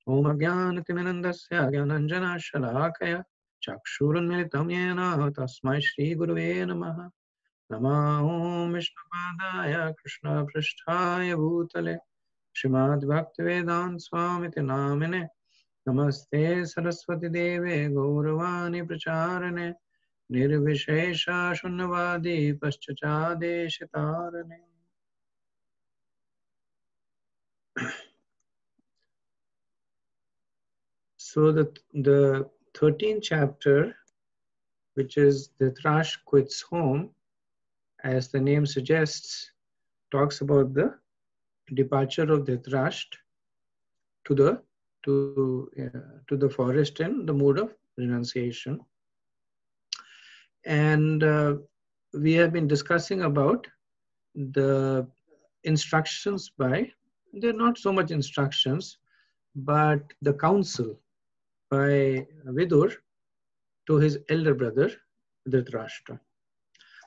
Om Ajnanatimirandasya Gyananjana Shalakaya Chakshurunmilitam Yena Tasmai Shri Gurave Namaha Namo Vishnupadaya Krishna Prishthaya Bhutale Srimad Bhaktivedanta Swami Namine Namaste Saraswati Deve Gauravani Pracharane Nirvishesha Shunyavadi Paschachade Shitarane. So the 13th chapter, which is Dhritarashtra quits home, as the name suggests, talks about the departure of Dhritarashtra to the forest in the mood of renunciation. And we have been discussing about the instructions they're not so much instructions, but the counsel by Vidur to his elder brother, Dhritarashtra.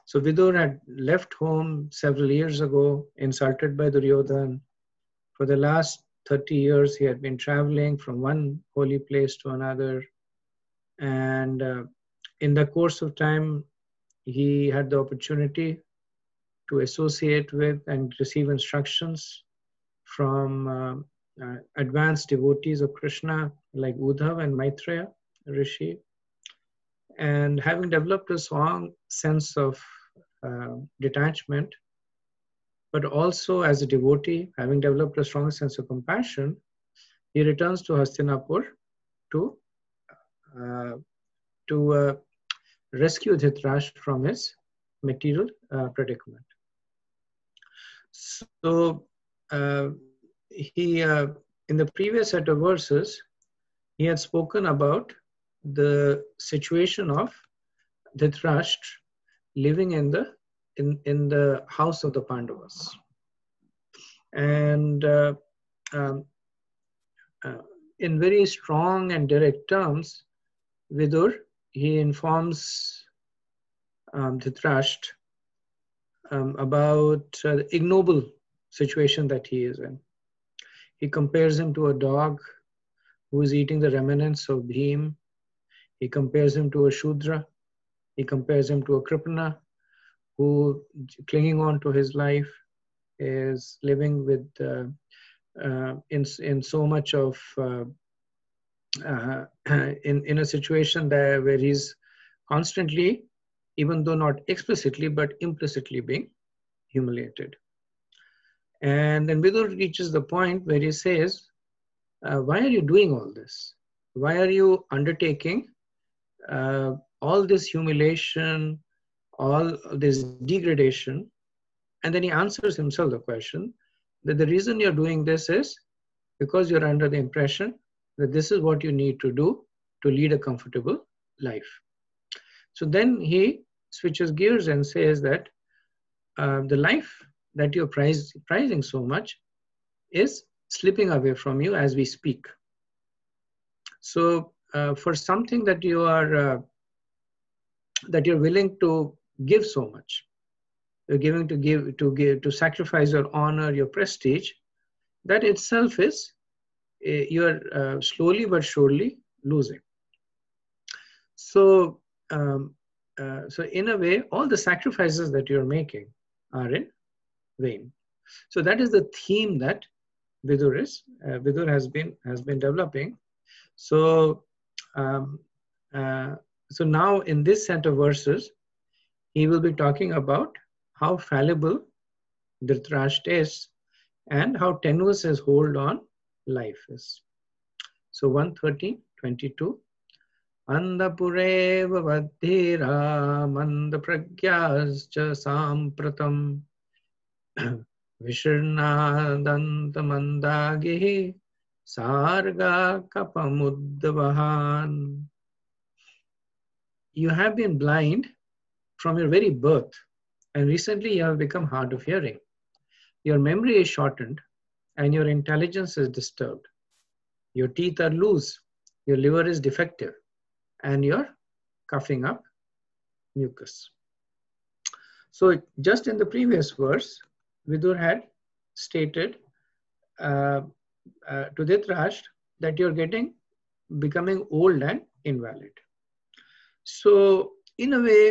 So Vidur had left home several years ago, insulted by Duryodhana. For the last 30 years, he had been traveling from one holy place to another. And in the course of time, he had the opportunity to associate with and receive instructions from advanced devotees of Krishna like Uddhav and Maitreya Rishi. And having developed a strong sense of detachment, but also as a devotee, having developed a strong sense of compassion, he returns to Hastinapur to rescue Dhritarashtra from his material predicament. So he, in the previous set of verses, he had spoken about the situation of Dhritarashtra living in the house of the Pandavas. And in very strong and direct terms, Vidur, he informs Dhritarashtra about the ignoble situation that he is in. He compares him to a dog who is eating the remnants of Bhim. He compares him to a Shudra. He compares him to a Kripana who, clinging on to his life, is living with in so much of in a situation there where he's constantly, even though not explicitly but implicitly, being humiliated. And then Vidur reaches the point where he says, why are you doing all this? Why are you undertaking all this humiliation, all this degradation? And then he answers himself the question that the reason you're doing this is because you're under the impression that this is what you need to do to lead a comfortable life. So then he switches gears and says that the life that you're prizing so much is slipping away from you as we speak. So for something that you are that you're willing to give so much, you're giving to sacrifice your honor, your prestige, that itself is you're slowly but surely losing. So so in a way, all the sacrifices that you're making are in vain. So that is the theme that Vidur has been developing. So so now in this set of verses, he will be talking about how fallible Dhritarashtra is and how tenuous his hold on life is. So 113:22. Andapureva vadhira mandapragyascha sampratam Vishirnadantamandagihi sarga kapamuddavahan. You have been blind from your very birth, and recently you have become hard of hearing. Your memory is shortened, and your intelligence is disturbed. Your teeth are loose, your liver is defective, and you're coughing up mucus. So just in the previous verse, Vidur had stated to Dhritarashtra that you're becoming old and invalid. So in a way,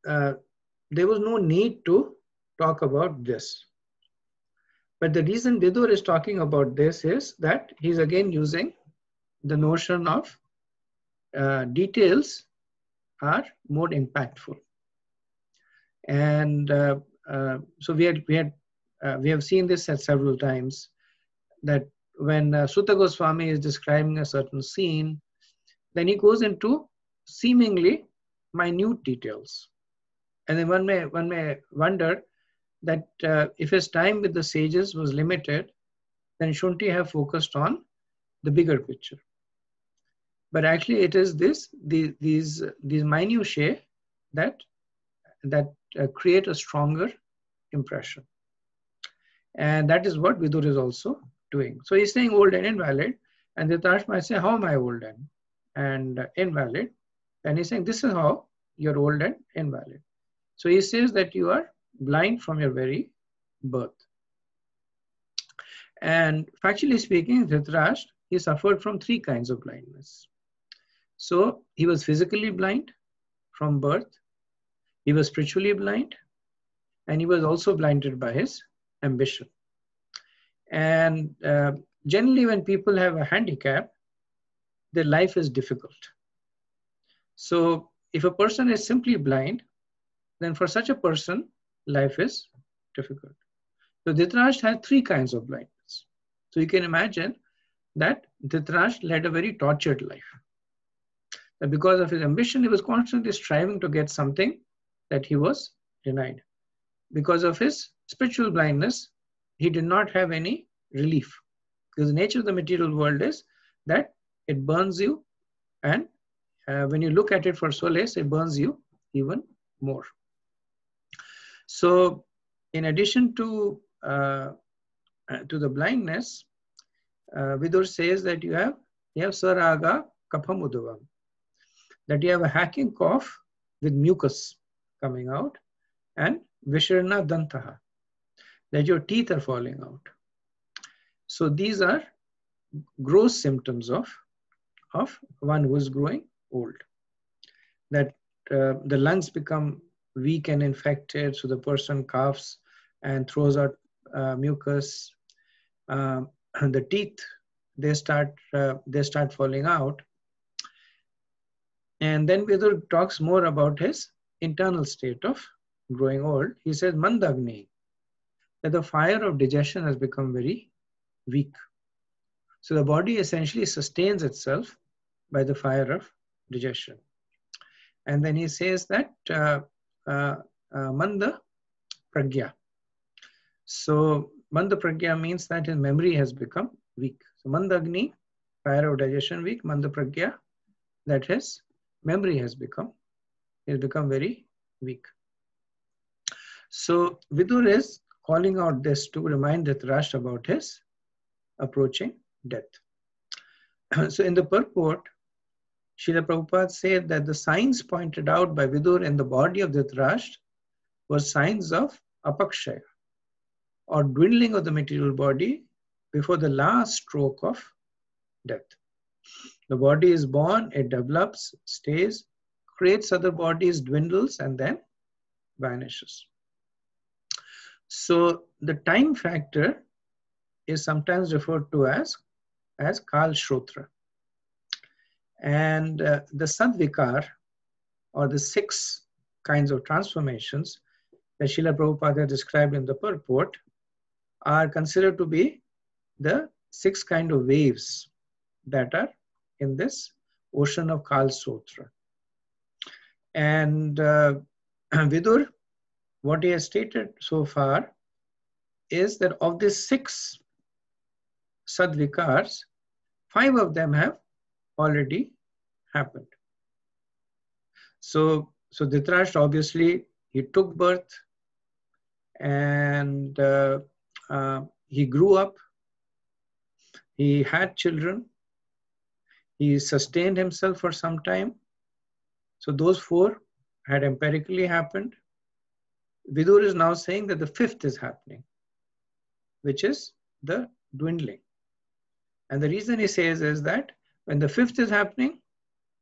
there was no need to talk about this. But the reason Vidur is talking about this is that he's again using the notion of details are more impactful. And so we have seen this at several times, that when Sutta Goswami is describing a certain scene, then he goes into seemingly minute details. And then one may wonder that if his time with the sages was limited, then shouldn't he have focused on the bigger picture? But actually, it is these minutiae that create a stronger impression, and that is what Vidur is also doing. So he's saying old and invalid, and Dhritarashtra might say, "How am I old and invalid?" And he's saying, "This is how you're old and invalid." So he says that you are blind from your very birth. And factually speaking, Dhritarashtra, he suffered from three kinds of blindness. So he was physically blind from birth, he was spiritually blind, and he was also blinded by his ambition. And generally when people have a handicap, their life is difficult. So if a person is simply blind, then for such a person, life is difficult. So Dhritarashtra had three kinds of blindness. So you can imagine that Dhritarashtra led a very tortured life. That because of his ambition, he was constantly striving to get something that he was denied. Because of his spiritual blindness, he did not have any relief. Because the nature of the material world is that it burns you, and when you look at it for solace, it burns you even more. So in addition to the blindness, Vidur says that you have saraga kaphamudavam, that you have a hacking cough with mucus coming out, and visharna dantaha, that your teeth are falling out. So these are gross symptoms of one who is growing old. That the lungs become weak and infected, so the person coughs and throws out mucus. The teeth, they start falling out. And then Vidur talks more about his internal state of growing old. He says, Mandagni, that the fire of digestion has become very weak. So the body essentially sustains itself by the fire of digestion. And then he says that Manda Pragya. So Manda Pragya means that his memory has become weak. So Mandagni, fire of digestion weak, Manda Pragya, that his memory has become very weak. So Vidur is calling out this to remind Dhritarashtra about his approaching death. So in the purport, Srila Prabhupada said that the signs pointed out by Vidur in the body of Dhritarashtra were signs of apakshaya, or dwindling of the material body before the last stroke of death. The body is born, it develops, stays, creates other bodies, dwindles, and then vanishes. So the time factor is sometimes referred to as Kal Shrotra. And the Sadvikar, or the 6 kinds of transformations that Srila Prabhupada described in the purport, are considered to be the 6 kind of waves that are in this ocean of Kal Shrotra. And Vidur, what he has stated so far is that of these 6 Sadvikars, 5 of them have already happened. So Dhritarashtra, obviously, he took birth, and he grew up, he had children, he sustained himself for some time. So those 4 had empirically happened. Vidur is now saying that the 5th is happening, which is the dwindling. And the reason he says is that when the fifth is happening,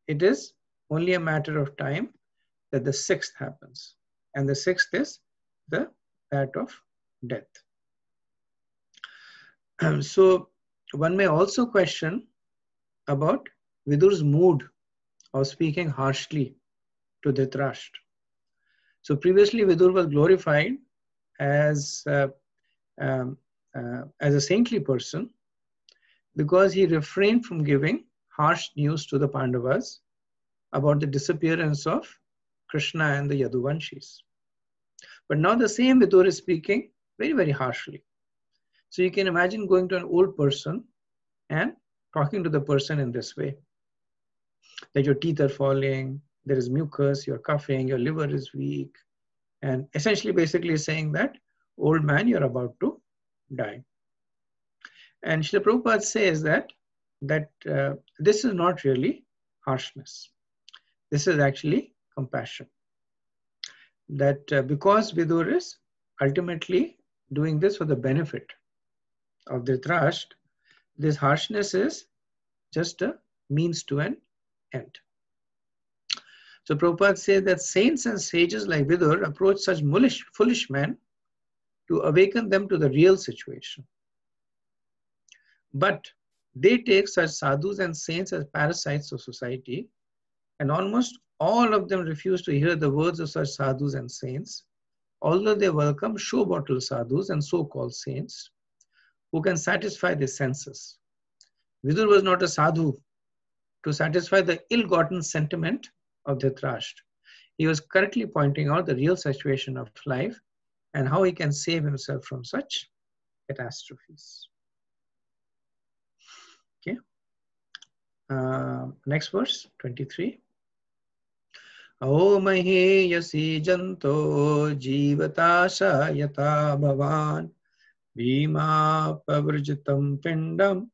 it is only a matter of time that the sixth happens. And the sixth is that of death. So one may also question about Vidur's mood of speaking harshly to Dhritarashtra. So previously Vidur was glorified as a saintly person because he refrained from giving harsh news to the Pandavas about the disappearance of Krishna and the Yaduvanshis. But now the same Vidur is speaking very, very harshly. So you can imagine going to an old person and talking to the person in this way, that your teeth are falling, there is mucus, you're coughing, your liver is weak, and essentially basically saying that, old man, you're about to die. And Srila Prabhupada says that this is not really harshness. This is actually compassion. That because Vidur is ultimately doing this for the benefit of Dhritarashtra, this harshness is just a means to an end. So Prabhupada says that saints and sages like Vidur approach such foolish men to awaken them to the real situation. But they take such sadhus and saints as parasites of society, and almost all of them refuse to hear the words of such sadhus and saints, although they welcome show bottle sadhus and so-called saints who can satisfy their senses. Vidur was not a sadhu to satisfy the ill-gotten sentiment of Dhritarashtra. He was correctly pointing out the real situation of life and how he can save himself from such catastrophes. Okay. Next verse, 23. Aomahe yasi janto jivatasha yata bhavan bhima pavrjitam pindam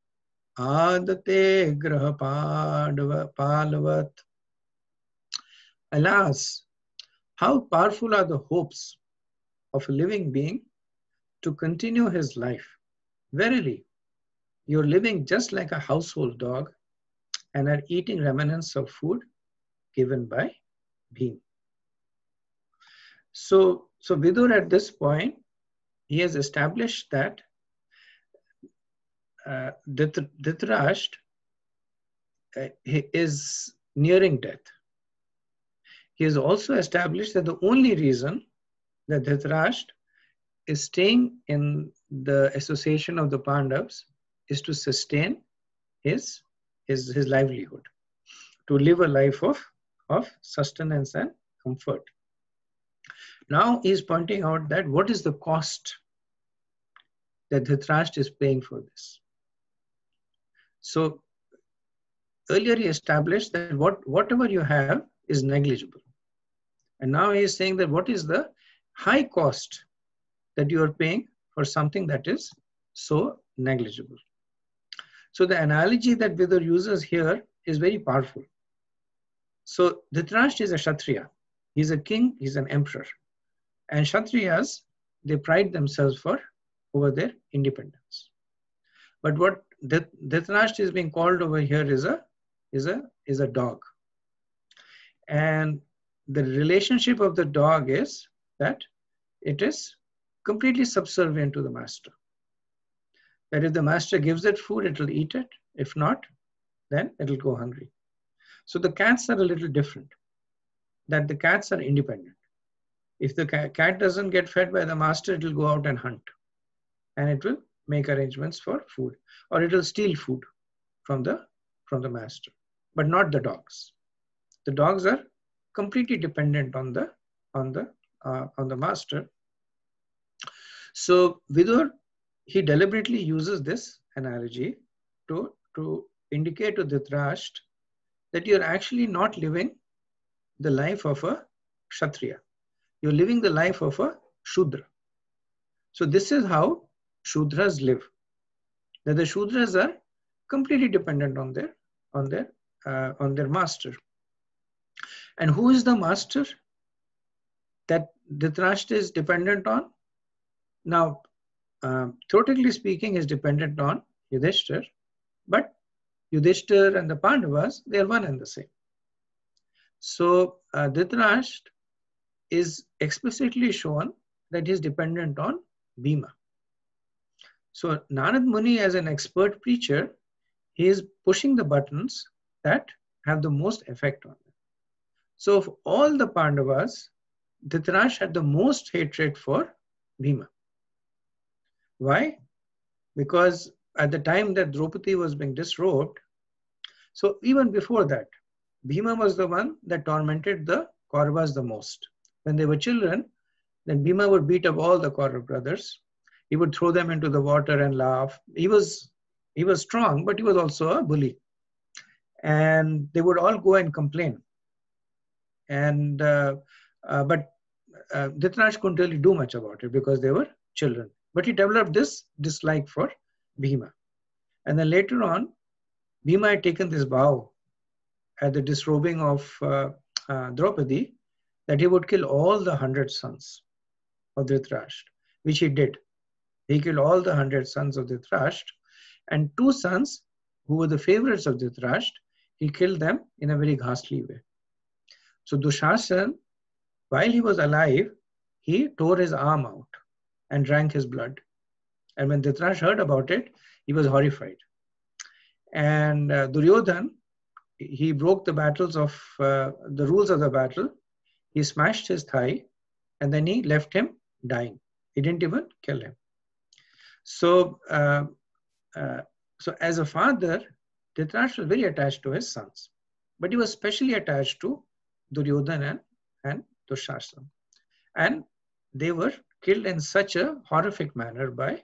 adate graha palavat. Alas, how powerful are the hopes of a living being to continue his life. Verily, you're living just like a household dog and are eating remnants of food given by Bhim. So Vidur at this point, he has established that Dhritarashtra is nearing death. He has also established that the only reason that Dhritarashtra is staying in the association of the Pandavas is to sustain his livelihood, to live a life of sustenance and comfort. Now he is pointing out that what is the cost that Dhritarashtra is paying for this. So earlier he established that whatever you have is negligible. And now he is saying that what is the high cost that you are paying for something that is so negligible. So the analogy that Vidur uses here is very powerful. So Dhritarashtra is a Kshatriya. He's a king, he's an emperor. And Kshatriyas, they pride themselves over their independence. But what Dhritarashtra is being called over here is a dog. And the relationship of the dog is that it is completely subservient to the master. That if the master gives it food, it will eat it. If not, then it will go hungry. So the cats are a little different. That the cats are independent. If the cat doesn't get fed by the master, it will go out and hunt. And it will make arrangements for food. Or it will steal food from the master. But not the dogs. The dogs are completely dependent on the master. So Vidur, he deliberately uses this analogy to indicate to Dhritarashtra that you're actually not living the life of a Kshatriya. You're living the life of a Shudra. So this is how Shudras live. That the Shudras are completely dependent on their master. And who is the master that Dhritarashtra is dependent on? Now, theoretically speaking, is dependent on Yudhishthira, But Yudhishthir and the Pandavas, they are one and the same. So Dhritarashtra is explicitly shown that he is dependent on Bhima. So Narad Muni, as an expert preacher, he is pushing the buttons that have the most effect on them. So of all the Pandavas, Dhritarashtra had the most hatred for Bhima. Why? Because at the time that Draupadi was being disrobed, so even before that, Bhima was the one that tormented the Kauravas the most. When they were children, then Bhima would beat up all the Kaurav brothers. He would throw them into the water and laugh. He was strong, but he was also a bully. And they would all go and complain. And but Dhritarashtra couldn't really do much about it because they were children. But he developed this dislike for Bhima. And then later on, Bhima had taken this vow at the disrobing of Draupadi that he would kill all the 100 sons of Dhritarashtra, which he did. He killed all the 100 sons of Dhritarashtra, and 2 sons who were the favorites of Dhritarashtra, he killed them in a very ghastly way. So Dushasan, while he was alive, he tore his arm out and drank his blood. And when Dhritarashtra heard about it, he was horrified. And Duryodhan, he broke the battles of the rules of the battle. He smashed his thigh, and then he left him dying. He didn't even kill him. So, so as a father, Dhritarashtra was very attached to his sons, but he was especially attached to Duryodhana and Dushasan, and they were killed in such a horrific manner by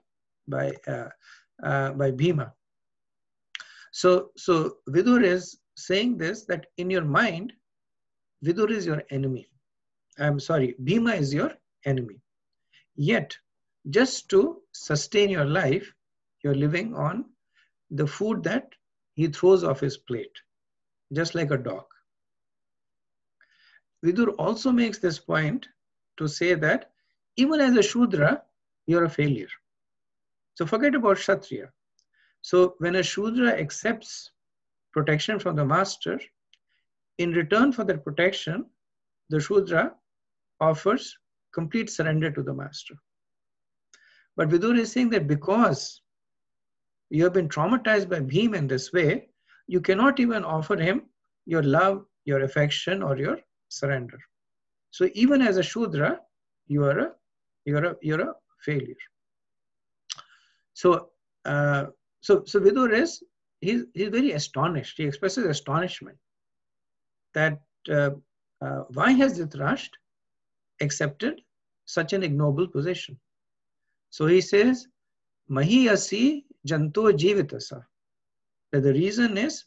Bhima. So Vidur is saying this, that in your mind, Vidur is your enemy. Bhima is your enemy. Yet, just to sustain your life, you're living on the food that he throws off his plate, just like a dog. Vidur also makes this point to say that even as a Shudra, you're a failure. So forget about Kshatriya. So when a Shudra accepts protection from the master, in return for that protection, the Shudra offers complete surrender to the master. But Vidur is saying that because you have been traumatized by Bhima in this way, you cannot even offer him your love, your affection, or your surrender. So even as a Shudra, you're a failure. So Vidur is he's very astonished. He expresses astonishment that why has Dhritarashtra accepted such an ignoble position? So he says, Mahiyasi janto jivitasa. That the reason is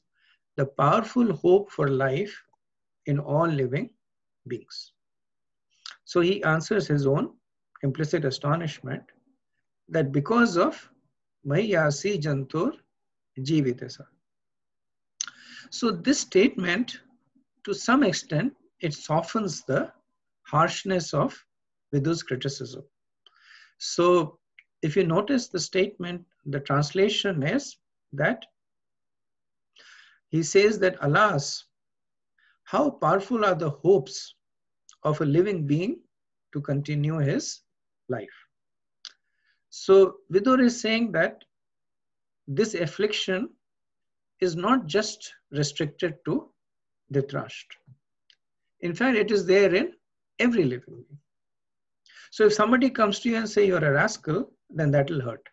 the powerful hope for life in all living beings. So he answers his own implicit astonishment that because of Mahiyasi jantur jivitasa. So this statement, to some extent, it softens the harshness of Vidur's criticism. So if you notice the statement, the translation is that he says that, alas, how powerful are the hopes of a living being to continue his life. So Vidur is saying that this affliction is not just restricted to Dhritarashtra. In fact, it is there in every living being. So if somebody comes to you and say you're a rascal, then that will hurt.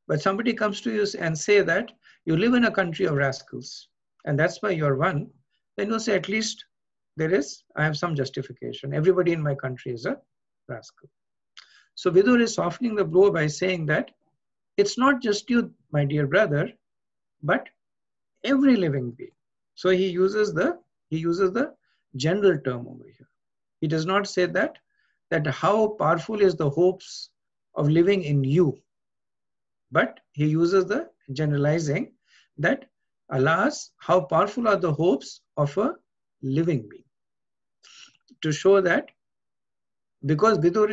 But somebody comes to you and say that you live in a country of rascals, and that's why you're one, then you'll say at least I have some justification. Everybody in my country is a rascal. So Vidur is softening the blow by saying that it's not just you, my dear brother, but every living being. So he uses the general term over here. He does not say that how powerful is the hopes of living in you, but he uses the generalizing that, alas, how powerful are the hopes of a living being, to show that because Vidur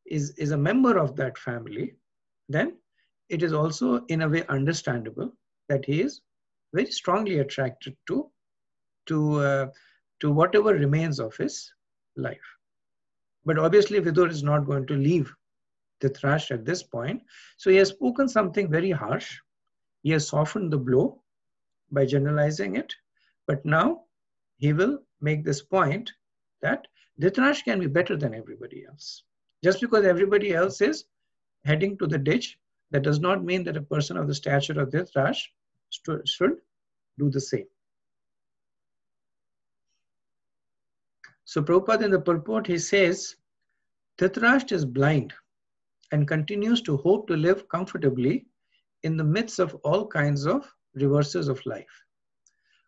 is a member of that family, then it is also in a way understandable that he is very strongly attracted to whatever remains of his life. But obviously Vidur is not going to leave Dhritarashtra at this point. So he has spoken something very harsh. He has softened the blow by generalizing it. But now he will make this point that Dhritarashtra can be better than everybody else. Just because everybody else is heading to the ditch, that does not mean that a person of the stature of Dhritarashtra should do the same. So Prabhupada in the purport, he says, Dhritarashtra is blind and continues to hope to live comfortably in the midst of all kinds of reverses of life.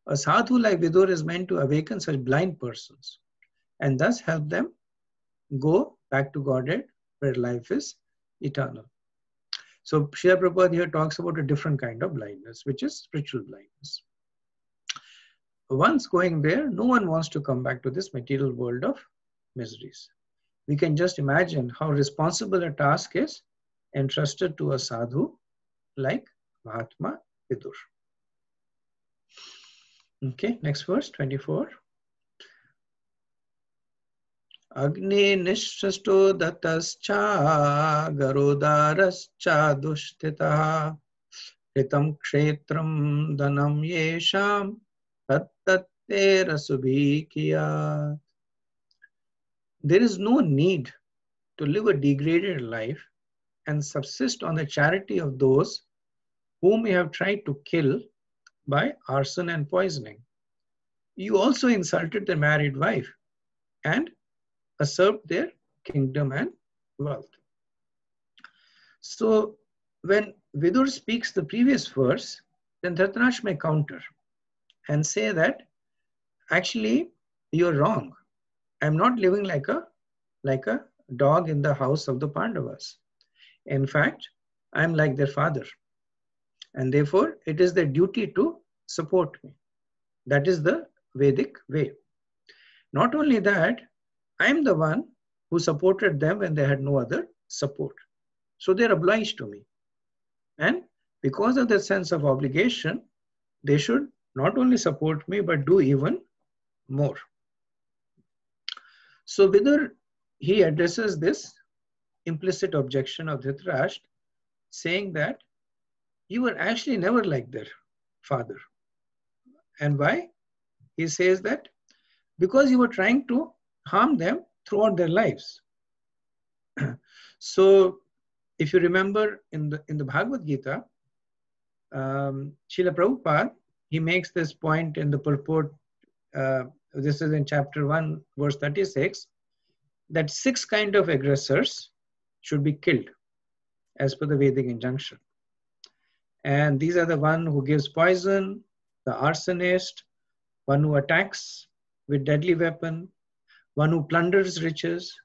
A sadhu like Vidur is meant to awaken such blind persons and thus help them go back to Godhead where life is eternal. So Srila Prabhupada here talks about a different kind of blindness, which is spiritual blindness. Once going there, no one wants to come back to this material world of miseries. We can just imagine how responsible a task is entrusted to a sadhu like Mahatma Vidur. Okay, next verse, 24. Agni nishrasto datascha garodarascha dushtita hitam kshetram dhanam yesham tatte rasubhikiyat. There is no need to live a degraded life and subsist on the charity of those whom you have tried to kill by arson and poisoning. You also insulted the married wife and usurped their kingdom and wealth. So when Vidur speaks the previous verse, then Dhritarashtra may counter and say that actually you're wrong. I'm not living like a dog in the house of the Pandavas. In fact, I'm like their father. And therefore, it is their duty to support me. That is the Vedic way. Not only that, I'm the one who supported them when they had no other support. So they're obliged to me. And because of that sense of obligation, they should not only support me, but do even more. So Vidur, he addresses this implicit objection of Dhritarashtra, saying that you were actually never like their father. And why? He says that because you were trying to harm them throughout their lives. So if you remember in the Bhagavad Gita, Srila Prabhupada, he makes this point in the purport, this is in chapter 1, verse 36, that 6 kinds of aggressors should be killed as per the Vedic injunction. And these are the one who gives poison, the arsonist, one who attacks with deadly weapon, one who plunders riches,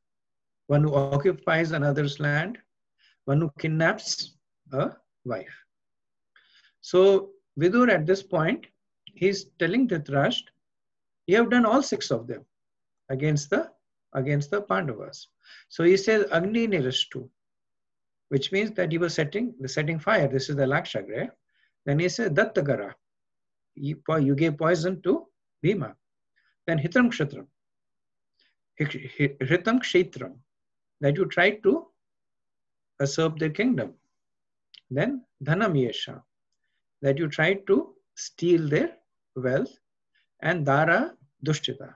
one who occupies another's land, one who kidnaps a wife. So Vidur at this point, he's telling Dhritarashtra, you have done all 6 of them against the Pandavas. So he says Agni Nirashtu, which means that he was setting fire. This is the Lakshagra. Then he says Dattagara, you gave poison to Bhima. Then Hitam Kshetram, that you tried to usurp their kingdom. Then Dhanam Yesha, that you tried to steal their wealth. And Dara Dushtita,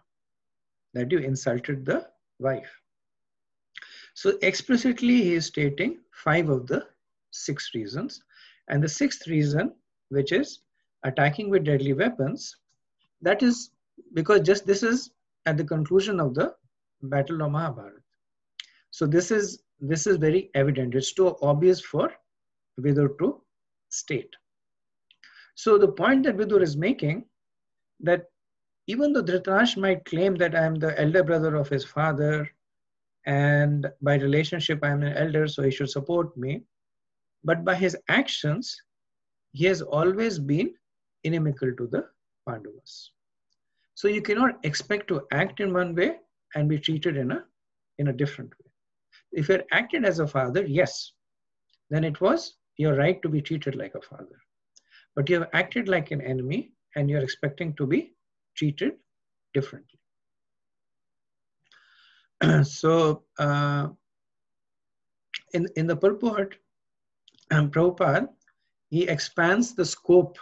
that you insulted the wife. So explicitly he is stating 5 of the 6 reasons. And the 6th reason, which is attacking with deadly weapons, that is because just this is at the conclusion of the Battle of Mahabharata. So this is very evident. It's too obvious for Vidur to state. So the point that Vidur is making, that even though Dhritarashtra might claim that I am the elder brother of his father, and by relationship I am an elder, so he should support me, but by his actions, he has always been inimical to the Pandavas. So you cannot expect to act in one way and be treated in a different way. If you had acted as a father, yes, then your right to be treated like a father. But you have acted like an enemy and you're expecting to be treated differently. So in the purport, Prabhupada, he expands the scope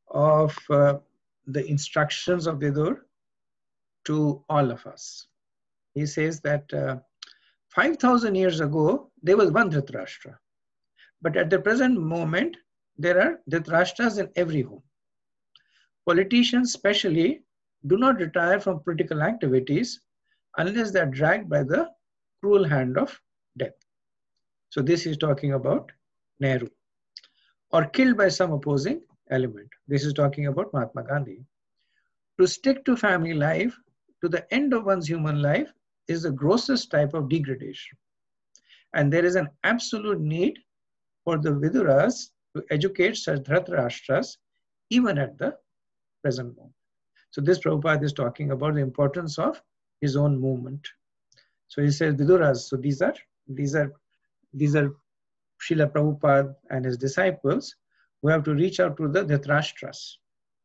of the instructions of Vidur to all of us. He says that 5,000 years ago, there was one Dhritarashtra. But at the present moment, there are Dhritarashtras in every home. Politicians especially do not retire from political activities unless they are dragged by the cruel hand of death. So this is talking about Nehru. Or killed by some opposing element. This is talking about Mahatma Gandhi. To stick to family life to the end of one's human life is the grossest type of degradation. And there is an absolute need for the Viduras to educate such Dhritarashtras even at the present moment. So this Prabhupada is talking about the importance of his own movement. So he says Viduras, so these are Srila Prabhupada and his disciples who have to reach out to the Dhritarashtras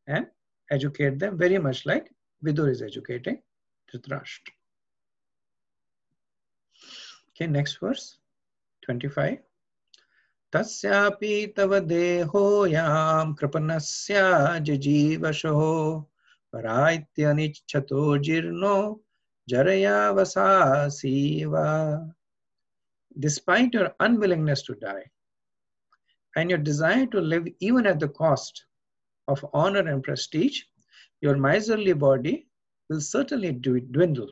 and educate them very much like Vidur is educating Dhritarashtra. Okay, next verse, 25. Tasyapi tava dehoyam kripanasya jijivasho paraitya nichchato jirno jaraya vasasiva. Despite your unwillingness to die and your desire to live even at the cost of honor and prestige, your miserly body will certainly dwindle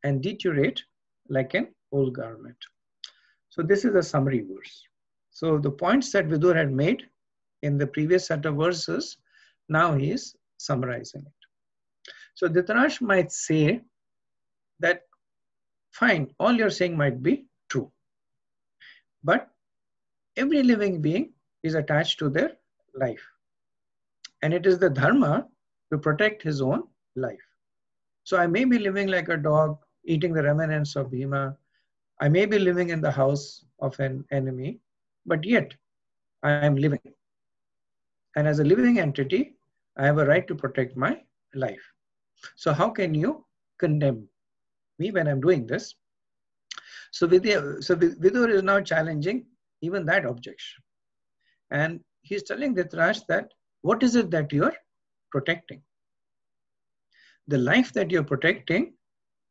and deteriorate like an old garment. So this is a summary verse. So the points that Vidur had made in the previous set of verses, now he is summarizing it. So Dhritarashtra might say that, fine, all you're saying might be true. But every living being is attached to their life. And it is the dharma to protect his own life. So I may be living like a dog, eating the remnants of Bhima. I may be living in the house of an enemy, but yet I am living. And as a living entity, I have a right to protect my life. So how can you condemn me when I'm doing this? So Vidur is now challenging even that objection. And he's telling Dhritarashtra that what is it that you're protecting? The life that you're protecting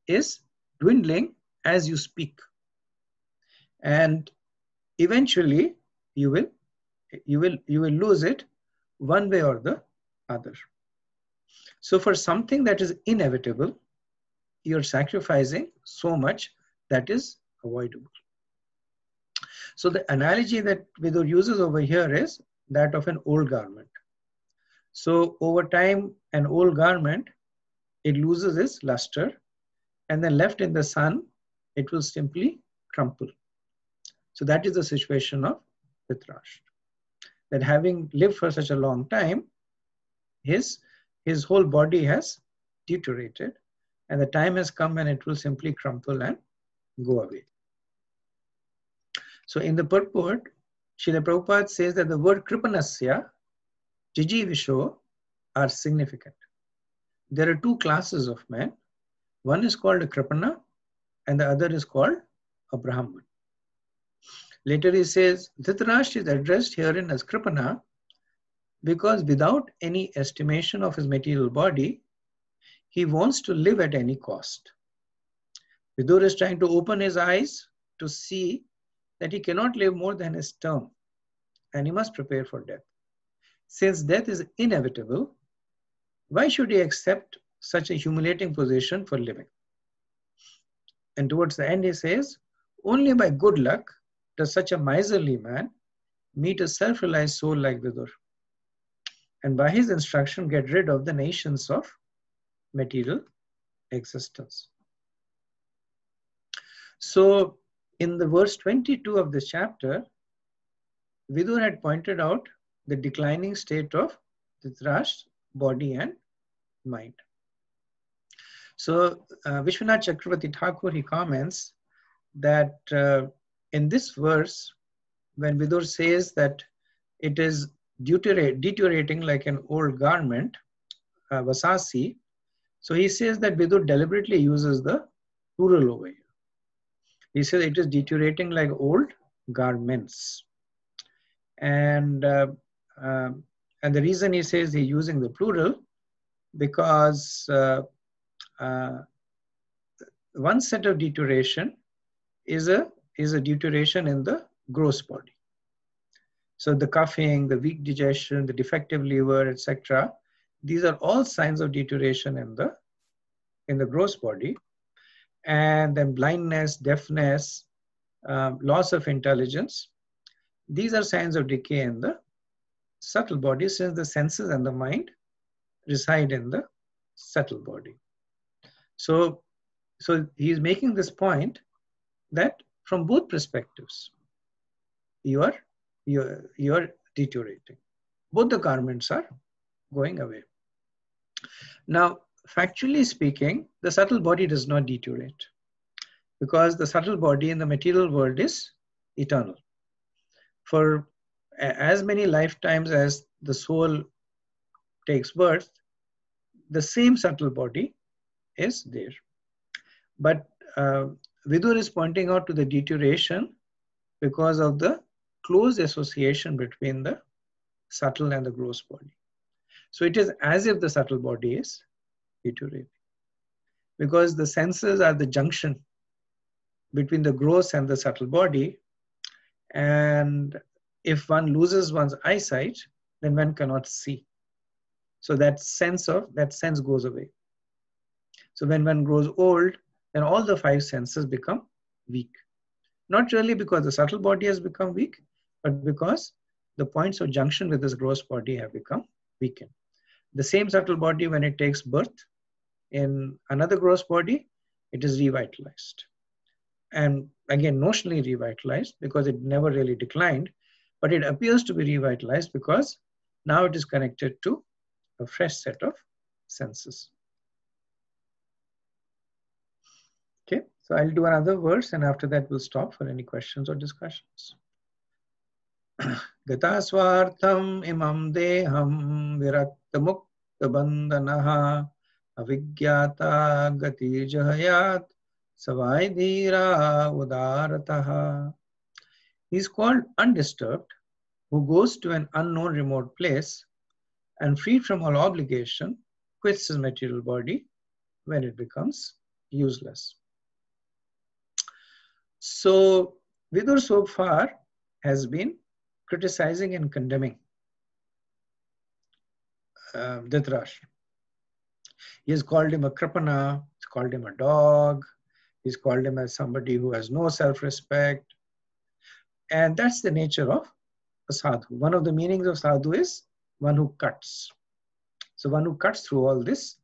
is dwindling as you speak. And eventually you will lose it one way or the other. So for something that is inevitable, you're sacrificing so much that is avoidable. So the analogy that Vidur uses over here is that of an old garment. So over time, an old garment, it loses its luster, and then left in the sun, it will simply crumple. So that is the situation of Dhritarashtra. That having lived for such a long time, his whole body has deteriorated, and the time has come when it will simply crumple and go away. So in the purport, Srila Prabhupada says that the word kripanasya, jijivisho, are significant. There are two classes of men. One is called a kripana and the other is called a Brahman. Later he says, Dhritarashtra is addressed herein as kripana because without any estimation of his material body, he wants to live at any cost. Vidur is trying to open his eyes to see that he cannot live more than his term and he must prepare for death. Since death is inevitable, why should he accept such a humiliating position for living? And towards the end he says, only by good luck does such a miserly man meet a self-realized soul like Vidur, and by his instruction get rid of the nations of material existence. So in the verse 22 of this chapter, Vidur had pointed out the declining state of Dhritarashtra's body and mind. So Vishwanath Chakravarti Thakur, he comments that in this verse, when Vidur says that it is deteriorating like an old garment, vasasi, so he says that Vidur deliberately uses the plural over here. He says it is deteriorating like old garments. And the reason he says he's using the plural, because one set of deterioration is a deterioration in the gross body. So the coughing, the weak digestion, the defective liver, etc. These are all signs of deterioration in the gross body. And then blindness, deafness, loss of intelligence. These are signs of decay in the subtle body, since the senses and the mind reside in the subtle body. So he is making this point that from both perspectives, you are deteriorating. Both the garments are going away. Now, factually speaking, the subtle body does not deteriorate, because the subtle body in the material world is eternal. For as many lifetimes as the soul takes birth, the same subtle body is there. But Vidur is pointing out to the deterioration because of the close association between the subtle and the gross body. So it is as if the subtle body is deteriorating, because the senses are the junction between the gross and the subtle body. And if one loses one's eyesight, then one cannot see. So that sense goes away. So when one grows old, then all the five senses become weak. Not really because the subtle body has become weak, but because the points of junction with this gross body have become weakened. The same subtle body, when it takes birth in another gross body, it is revitalized. And again, notionally revitalized, because it never really declined, but it appears to be revitalized because now it is connected to a fresh set of senses. Okay, so I'll do another verse, and after that we'll stop for any questions or discussions. Gata swartham imam deham virakta mukta bandhanaha avigyata gati jahayat savaidhira udarataha. He is called undisturbed, who goes to an unknown remote place and freed from all obligation, quits his material body when it becomes useless. So Vidur so far has been criticizing and condemning Dhritarashtra. He has called him a kripana, he's called him a dog, he's called him as somebody who has no self-respect. And that's the nature of a sadhu. One of the meanings of sadhu is one who cuts. So one who cuts through all these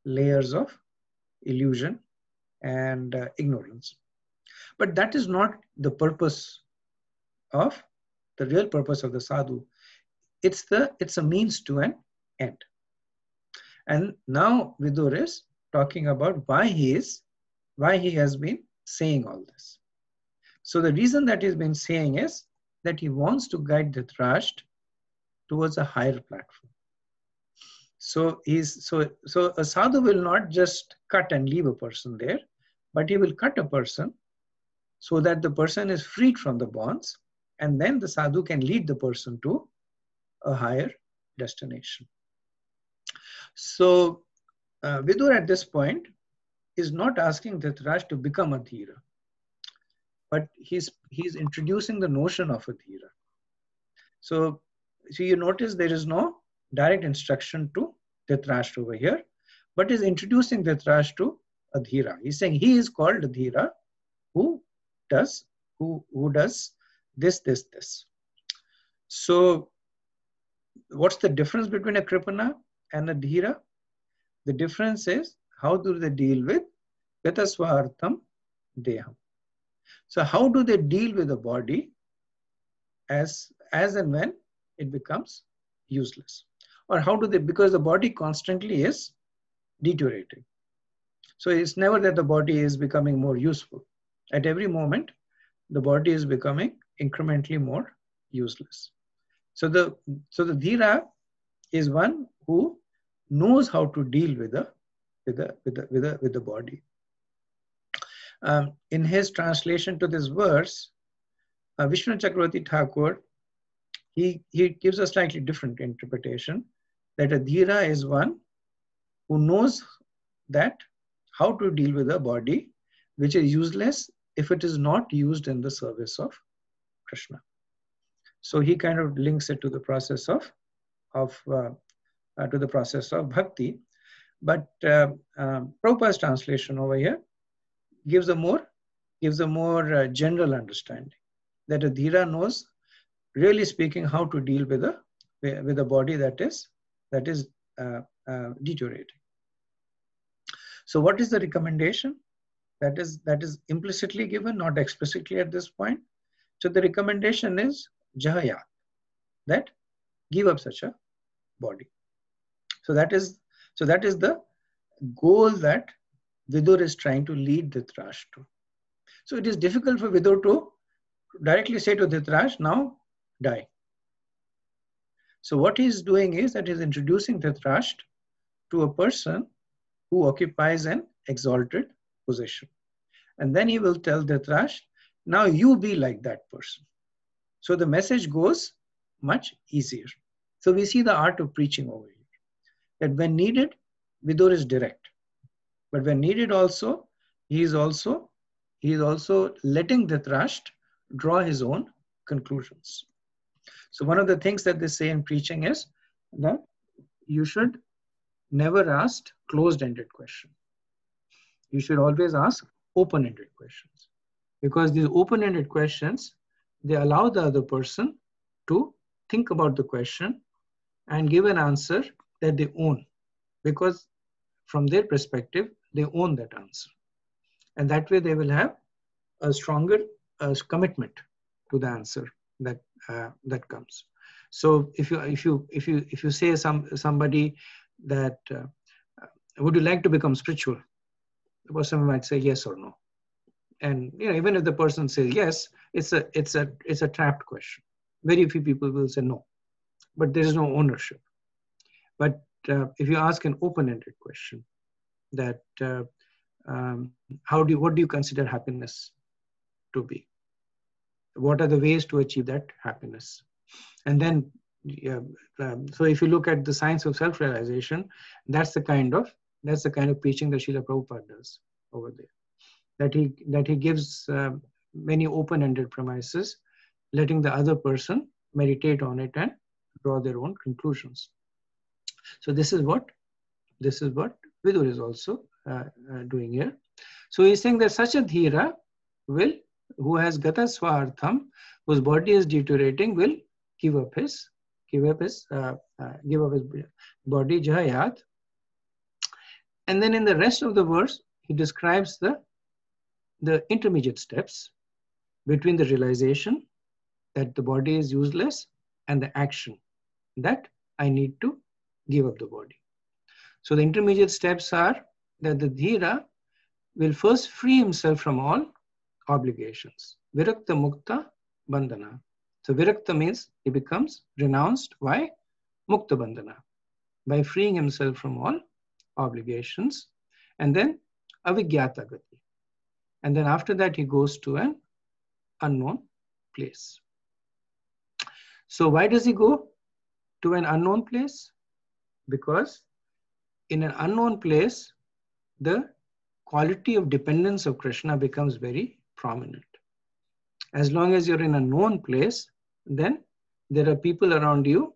layers of illusion and ignorance. But that is not the purpose of the real purpose of the sadhu. It's a means to an end. And now Vidur is talking about why he has been saying all this. So the reason that he's been saying is that he wants to guide Dhritarashtra towards a higher platform. So a sadhu will not just cut and leave a person there, but he will cut a person so that the person is freed from the bonds, and then the sadhu can lead the person to a higher destination. So Vidur at this point is not asking Dhritarashtra to become a dhira, but he's introducing the notion of a dhira. So you notice there is no direct instruction to Dhritarashtra over here, but is introducing Dhritarashtra to a dhira. He's saying he is called a dhira who does this. So what's the difference between a kripana and a dhira? The difference is how do they deal with gata swartham deham. So how do they deal with the body as and when it becomes useless? Or how do they, because the body constantly is deteriorating. So it's never that the body is becoming more useful. At every moment, the body is becoming incrementally more useless. So the dhira is one who knows how to deal with the body. In his translation to this verse, Vishnu Chakravarti Thakur, he gives a slightly different interpretation, that a dhira is one who knows that how to deal with a body which is useless if it is not used in the service of Krishna. So he kind of links it to the process of bhakti. But Prabhupada's translation over here gives a more general understanding, that a dhira knows, really speaking, how to deal with a body that is deteriorating. So what is the recommendation that is implicitly given, not explicitly at this point? So the recommendation is jahayat, that give up such a body. So that is the goal that Vidur is trying to lead Dhritarashtra to. So it is difficult for Vidur to directly say to Dhritarashtra, now die. So what he is doing is that he is introducing Dhritarashtra to a person who occupies an exalted position. And then he will tell Dhritarashtra, now you be like that person. So the message goes much easier. So we see the art of preaching over here, that when needed, Vidur is direct. But when needed also, he is also letting Dhritarashtra draw his own conclusions. So one of the things that they say in preaching is that you should never ask closed-ended questions. You should always ask open-ended questions, because these open-ended questions, they allow the other person to think about the question and give an answer that they own, because from their perspective, they own that answer. And that way they will have a stronger commitment to the answer that comes. So if you say somebody that would you like to become spiritual, the person might say yes or no. And even if the person says yes, it's a trapped question. Very few people will say no, but there is no ownership. But if you ask an open-ended question, that what do you consider happiness to be? What are the ways to achieve that happiness? And then, so if you look at the science of self-realization, that's the kind of preaching that Srila Prabhupada does over there. That he gives many open-ended premises, letting the other person meditate on it and draw their own conclusions. So this is what Vidur is also doing here. So he's saying that such a dhira who has gata swartham, whose body is deteriorating, will give up his body, jahayat. And then in the rest of the verse, he describes the intermediate steps between the realization that the body is useless and the action that I need to give up the body. So the intermediate steps are that the dhira will first free himself from all obligations. Virakta mukta bandhana. So virakta means he becomes renounced. Why? Mukta bandhana. By freeing himself from all obligations. And then avigyata gati. And then after that he goes to an unknown place. So why does he go to an unknown place? Because in an unknown place, the quality of dependence of Krishna becomes very prominent. As long as you're in a known place, then there are people around you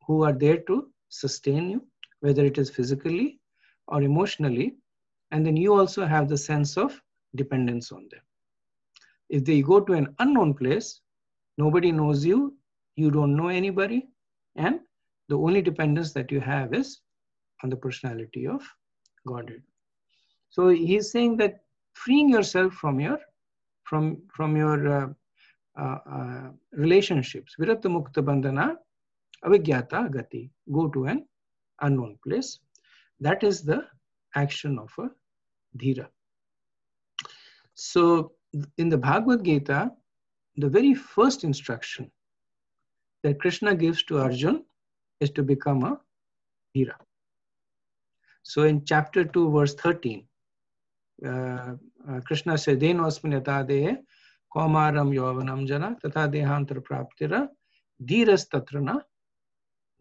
who are there to sustain you, whether it is physically or emotionally, and then you also have the sense of dependence on them. If they go to an unknown place, nobody knows you, you don't know anybody, and the only dependence that you have is on the personality of Godhead. So he's saying that freeing yourself from your relationships, viratta mukta bandhana, avigyata gati, go to an unknown place. That is the action of a dhira. So in the Bhagavad Gita, the very first instruction that Krishna gives to Arjun is to become a Dhira. So in chapter 2, verse 13, Krishna says, Denosmin yata dehe kaumaram yavanam jana tata dehantar praptira dhiras tatrana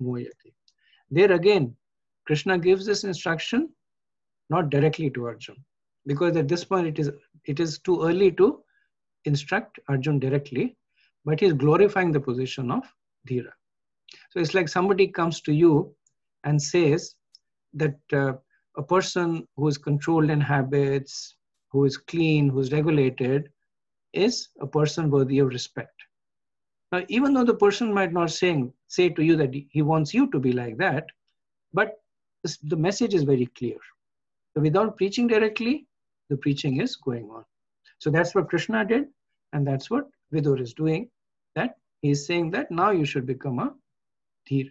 moyati. There again, Krishna gives this instruction not directly to Arjun, because at this point it is too early to instruct Arjun directly, but he is glorifying the position of Dhira. So it's like somebody comes to you and says that a person who is controlled in habits, who is clean, who is regulated, is a person worthy of respect. Now, even though the person might not say to you that he wants you to be like that, but the message is very clear. So without preaching directly, the preaching is going on. So that's what Krishna did, and that's what Vidur is doing, that he's saying that now you should become a Dhira.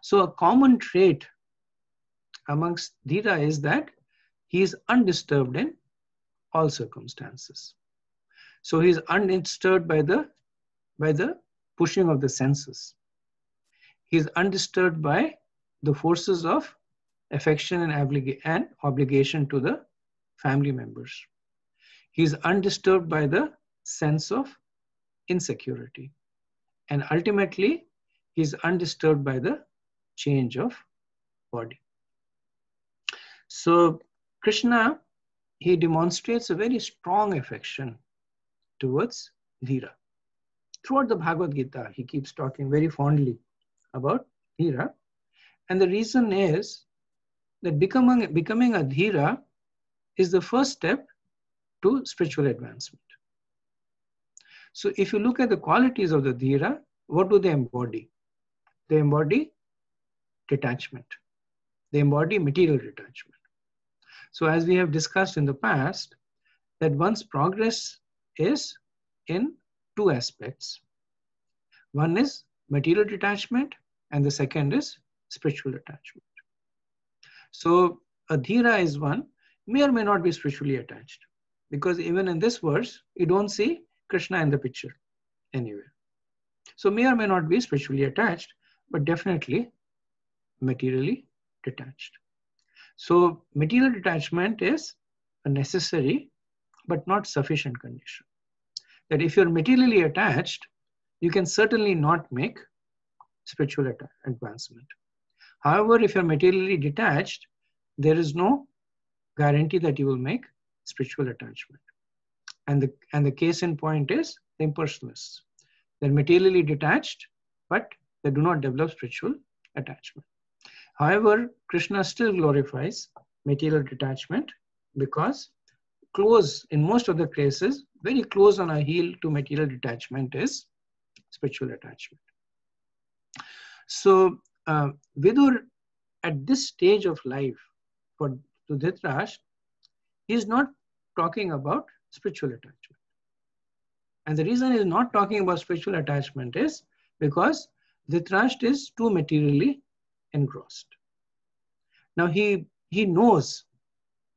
So a common trait amongst Dhira is that he is undisturbed in all circumstances. So he is undisturbed by the pushing of the senses. He is undisturbed by the forces of affection and obligation to the family members. He is undisturbed by the sense of insecurity. And ultimately, he is undisturbed by the change of body. So Krishna, he demonstrates a very strong affection towards Dhira. Throughout the Bhagavad Gita, he keeps talking very fondly about Dhira. And the reason is that becoming a Dhira is the first step to spiritual advancement. So if you look at the qualities of the Dhira, what do they embody? They embody detachment. They embody material detachment. So as we have discussed in the past, that one's progress is in two aspects. One is material detachment, and the second is spiritual attachment. So a Dhira is one, may or may not be spiritually attached, because even in this verse, you don't see Krishna in the picture anywhere. So may or may not be spiritually attached, but definitely materially detached. So material detachment is a necessary but not sufficient condition. That if you're materially attached, you can certainly not make spiritual advancement. However, if you're materially detached, there is no guarantee that you will make spiritual attachment. And the case in point is the impersonalists. They're materially detached, but they do not develop spiritual attachment. However, Krishna still glorifies material detachment because close, in most of the cases, very close on a heel to material detachment is spiritual attachment. So Vidur, at this stage of life, to Dhritarashtra, he is not talking about spiritual attachment. And the reason he is not talking about spiritual attachment is because Dhritarashtra is too materially engrossed. Now he knows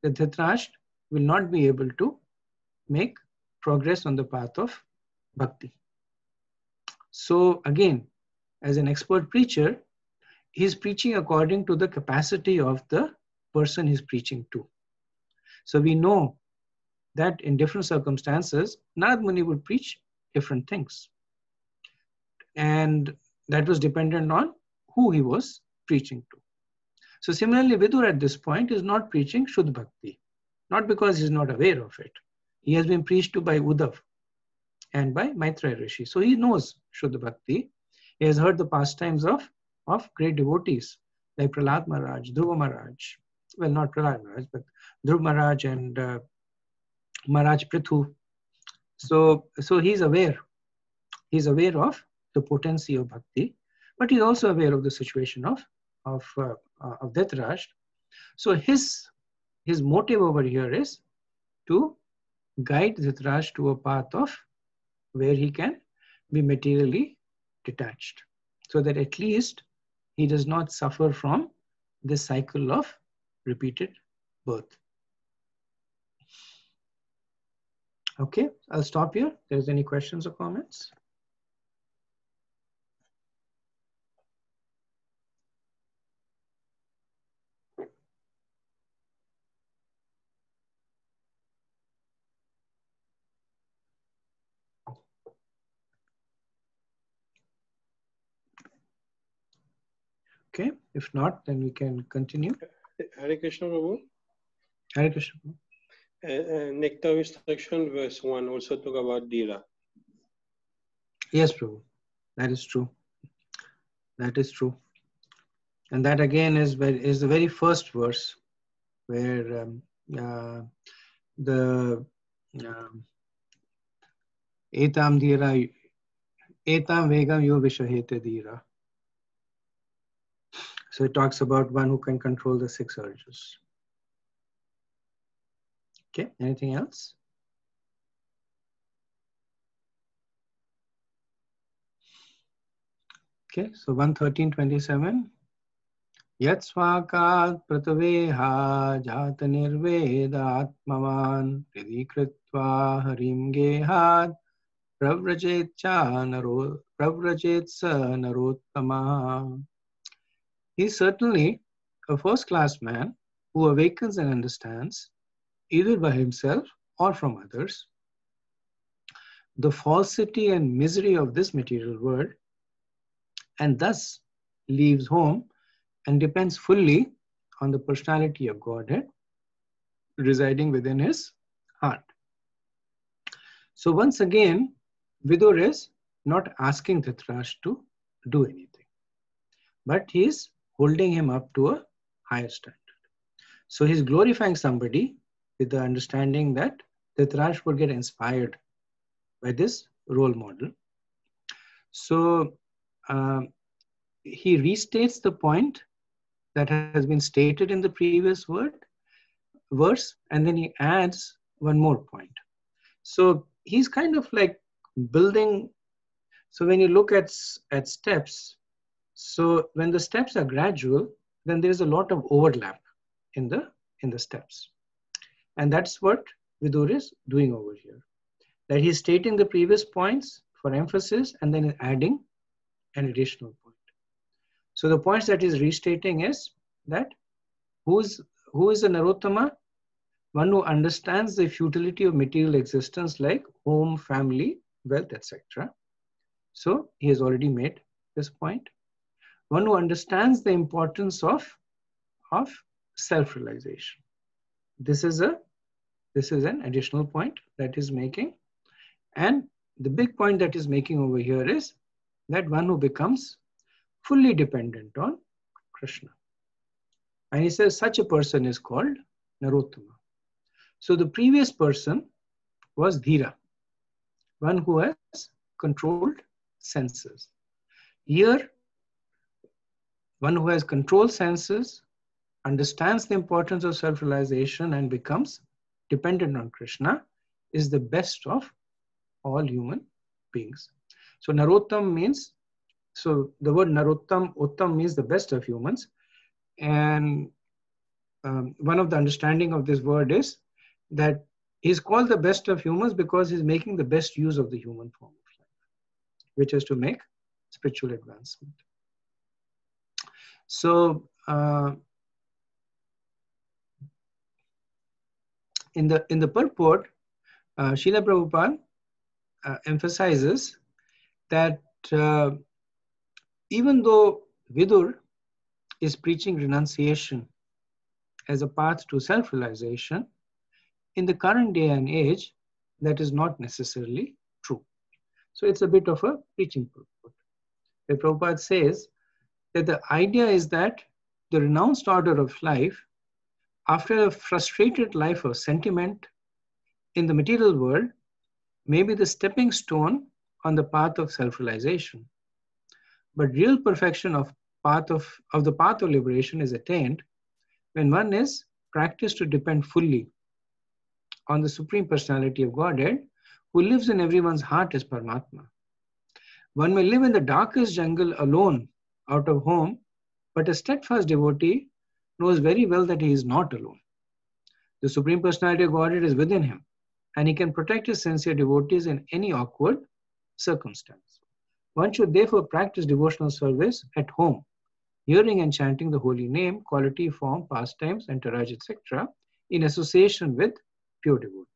that Dhritarashtra will not be able to make progress on the path of bhakti. So again, as an expert preacher, he is preaching according to the capacity of the person he is preaching to. So we know that in different circumstances, Narad Muni would preach different things. And that was dependent on who he was preaching to. So similarly, Vidur at this point is not preaching Shuddha Bhakti, not because he is not aware of it. He has been preached to by Uddhav and by Maitreya Rishi. So he knows Shuddha Bhakti. He has heard the pastimes of great devotees like Prahlad Maharaj, Dhruva Maharaj. Well, not Prahlad Maharaj, but Dhruva Maharaj and Maharaj Prithu. So he's aware. He's aware of the potency of bhakti, but he's also aware of the situation of Dhritarashtra. So his motive over here is to guide Dhritarashtra to a path of where he can be materially detached, so that at least he does not suffer from this cycle of repeated birth. Okay, I'll stop here. If there's any questions or comments. Okay, if not, then we can continue. Hare Krishna, Prabhu. Hare Krishna. Nectar Instruction, verse 1 also talk about Dhira. Yes, Prabhu. That is true. That is true. And that again is the very first verse where the etam dhira etam vegam yo vishahete dhira. So it talks about one who can control the 6 urges. Okay, anything else? Okay, so 113.27. Yat swakat prataveha jata nirveda atmavan hridikritva harim gehat pravrajet sa narottama. He is certainly a first-class man who awakens and understands, either by himself or from others, the falsity and misery of this material world, and thus leaves home and depends fully on the personality of Godhead residing within his heart. So once again, Vidur is not asking Dhritarashtra to do anything, but he is holding him up to a higher standard. So he's glorifying somebody with the understanding that Dhritarashtra would get inspired by this role model. So he restates the point that has been stated in the previous verse, and then he adds one more point. So he's kind of like building. So when you look at steps, so when the steps are gradual, then there is a lot of overlap in the steps, and that's what Vidur is doing over here. That he's stating the previous points for emphasis and then adding an additional point. So the points that he's restating is that who is a Narottama? One who understands the futility of material existence like home, family, wealth, etc. So he has already made this point. One who understands the importance of self-realization. This is an additional point that is making. And the big point that is making over here is that one who becomes fully dependent on Krishna. And he says such a person is called Narottama. So the previous person was Dhira, one who has controlled senses. Here, one who has controlled senses, understands the importance of self-realization and becomes dependent on Krishna is the best of all human beings. So Narottam means, so the word Narottam, Uttam means the best of humans. And one of the understanding of this word is that he's called the best of humans because he's making the best use of the human form of life, which is to make spiritual advancement. So in the purport, Srila Prabhupada emphasizes that even though Vidur is preaching renunciation as a path to self-realization, in the current day and age, that is not necessarily true. So it's a bit of a preaching purport. Where Prabhupada says that the idea is that the renounced order of life, after a frustrated life of sentiment in the material world, may be the stepping stone on the path of self-realization. But real perfection of the path of liberation is attained when one is practiced to depend fully on the Supreme Personality of Godhead, who lives in everyone's heart as Paramatma. One may live in the darkest jungle alone, out of home, but a steadfast devotee knows very well that he is not alone. The Supreme Personality of Godhead is within him, and he can protect his sincere devotees in any awkward circumstance. One should therefore practice devotional service at home, hearing and chanting the holy name, quality, form, pastimes, entourage, etc., in association with pure devotees.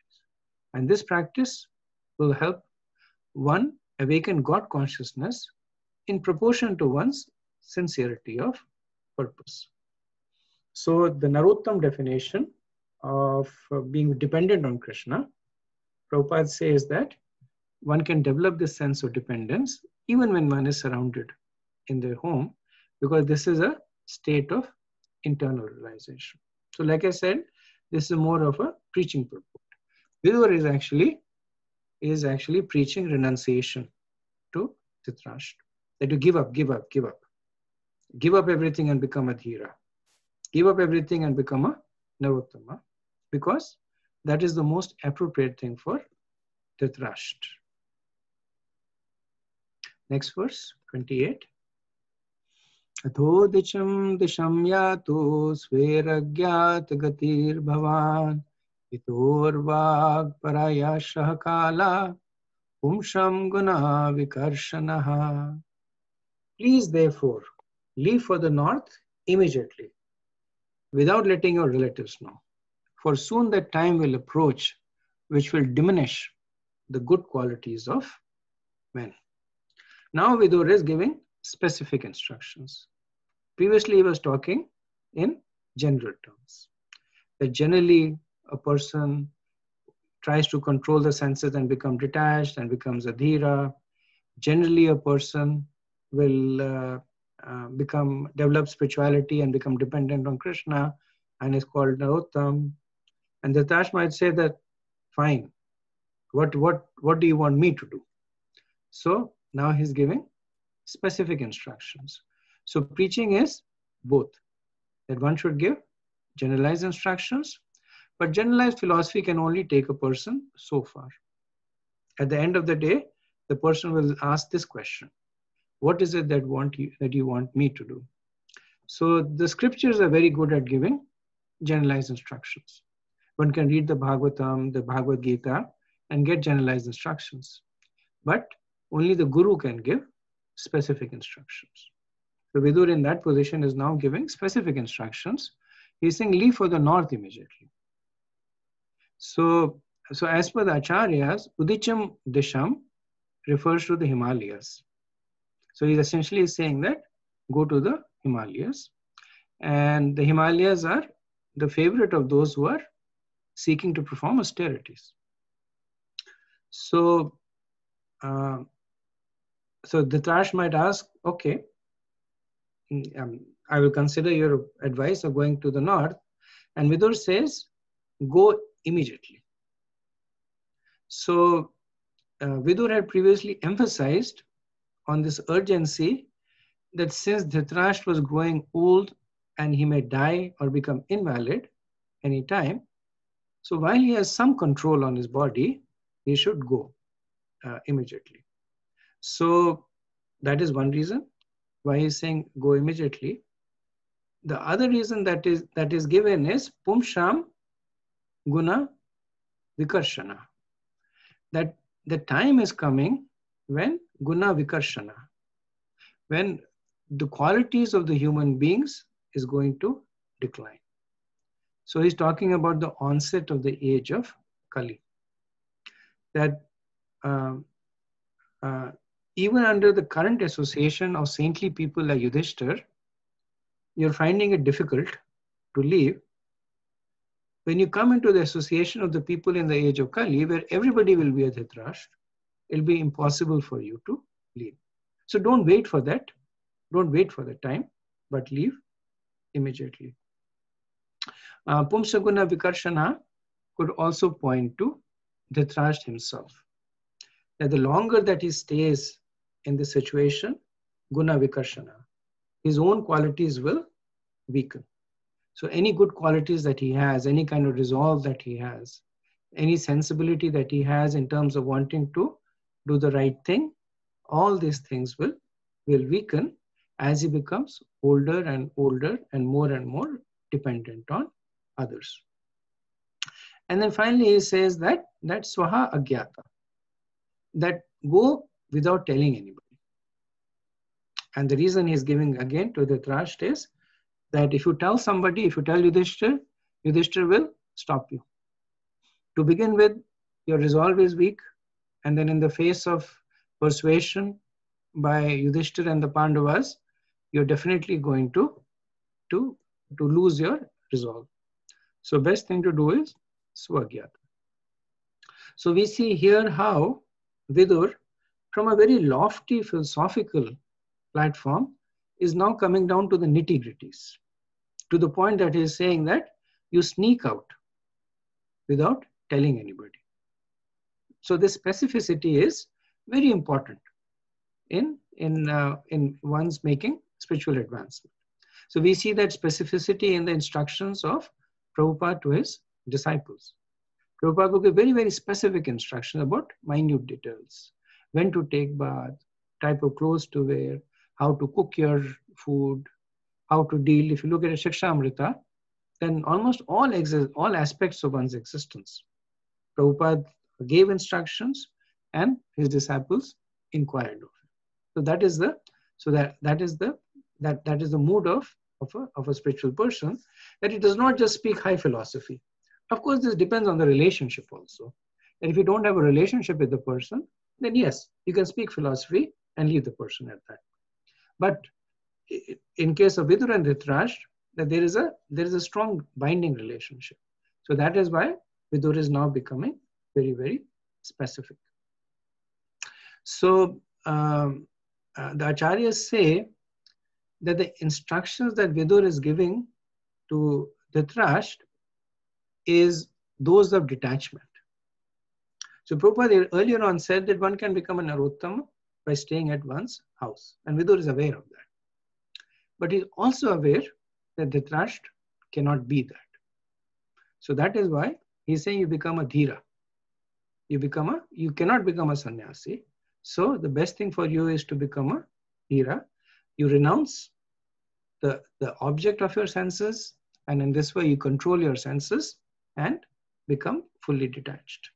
And this practice will help one awaken God consciousness in proportion to one's sincerity of purpose. So the Narottam definition of being dependent on Krishna, Prabhupada says that one can develop this sense of dependence even when one is surrounded in their home, because this is a state of internal realization. So like I said, this is more of a preaching purport. Vidur is actually preaching renunciation to Dhritarashtra, that you give up, give up, give up. Give up everything and become a Dhira. Give up everything and become a Narottama, because that is the most appropriate thing for Dhritarashtra. Next verse, 28. Atho dicham disham yato sveragyat gatir bhavan itor vag paraya shahakala pumsham guna vikarshanaha. Please therefore leave for the north immediately, without letting your relatives know, for soon that time will approach which will diminish the good qualities of men. Now Vidur is giving specific instructions. Previously he was talking in general terms, that generally a person tries to control the senses and become detached and becomes a Dhira. Generally a person will develop spirituality and become dependent on Krishna and is called Narottam. And Dhritarashtra might say that, fine, what do you want me to do? So now he's giving specific instructions. So preaching is both, that one should give generalized instructions, but generalized philosophy can only take a person so far. At the end of the day, the person will ask this question: what is it that you want me to do? So the scriptures are very good at giving generalized instructions. One can read the Bhagavatam, the Bhagavad Gita, and get generalized instructions. But only the Guru can give specific instructions. So Vidur in that position is now giving specific instructions. He's saying, leave for the north immediately. So as per the Acharyas, Udicham Disham refers to the Himalayas. So he's essentially saying that go to the Himalayas. And the Himalayas are the favorite of those who are seeking to perform austerities. So Dhritarashtra might ask, okay, I will consider your advice of going to the north. And Vidur says, go immediately. So Vidur had previously emphasized on this urgency that since Dhritarashtra was growing old and he may die or become invalid anytime, so while he has some control on his body, he should go immediately. So that is one reason why he's saying go immediately. The other reason that is given is Pumsham Guna Vikarshana. That the time is coming when Guna Vikarshana, when the qualities of the human beings is going to decline. So he's talking about the onset of the age of Kali. That even under the current association of saintly people like Yudhishthira, you're finding it difficult to leave. When you come into the association of the people in the age of Kali, where everybody will be a Dhritarashtra, it'll be impossible for you to leave. So don't wait for that. Don't wait for the time, but leave immediately. Pumsaguna Vikarshana could also point to Dhritarashtra himself. That the longer that he stays in this situation, Guna Vikarshana, his own qualities will weaken. So any good qualities that he has, any kind of resolve that he has, any sensibility that he has in terms of wanting to do the right thing, all these things will weaken as he becomes older and older and more dependent on others. And then finally he says that Swaha Agyata, that go without telling anybody. And the reason he's giving again to Dhritarashtra is that if you tell somebody, if you tell Yudhishthira, Yudhishthira will stop you. To begin with, your resolve is weak, and then in the face of persuasion by Yudhishthira and the Pandavas, you're definitely going to to lose your resolve. So best thing to do is Swagyata. So we see here how Vidur, from a very lofty philosophical platform, is now coming down to the nitty-gritties, to the point that he is saying that you sneak out without telling anybody. So this specificity is very important in one's making spiritual advancement. So we see that specificity in the instructions of Prabhupada to his disciples. Prabhupada gave very, very specific instructions about minute details. When to take bath, type of clothes to wear, how to cook your food, how to deal. If you look at a Shikshamrita, then almost all aspects of one's existence, Prabhupada gave instructions and his disciples inquired of him. So that is the mood of a spiritual person, that he does not just speak high philosophy. Of course, this depends on the relationship also. And if you don't have a relationship with the person, then yes, you can speak philosophy and leave the person at that. But in case of Vidur and Dhritarashtra, that there is a strong binding relationship. So that is why Vidur is now becoming very, very specific. So the Acharyas say that the instructions that Vidur is giving to Dhritarashtra is those of detachment. So Prabhupada earlier on said that one can become a Narottama by staying at one's house. And Vidur is aware of that. But he's also aware that Dhritarashtra cannot be that. So that is why he's saying you become a Dhira. You cannot become a sannyasi. So the best thing for you is to become a Dhira. You renounce the object of your senses, and in this way you control your senses and become fully detached.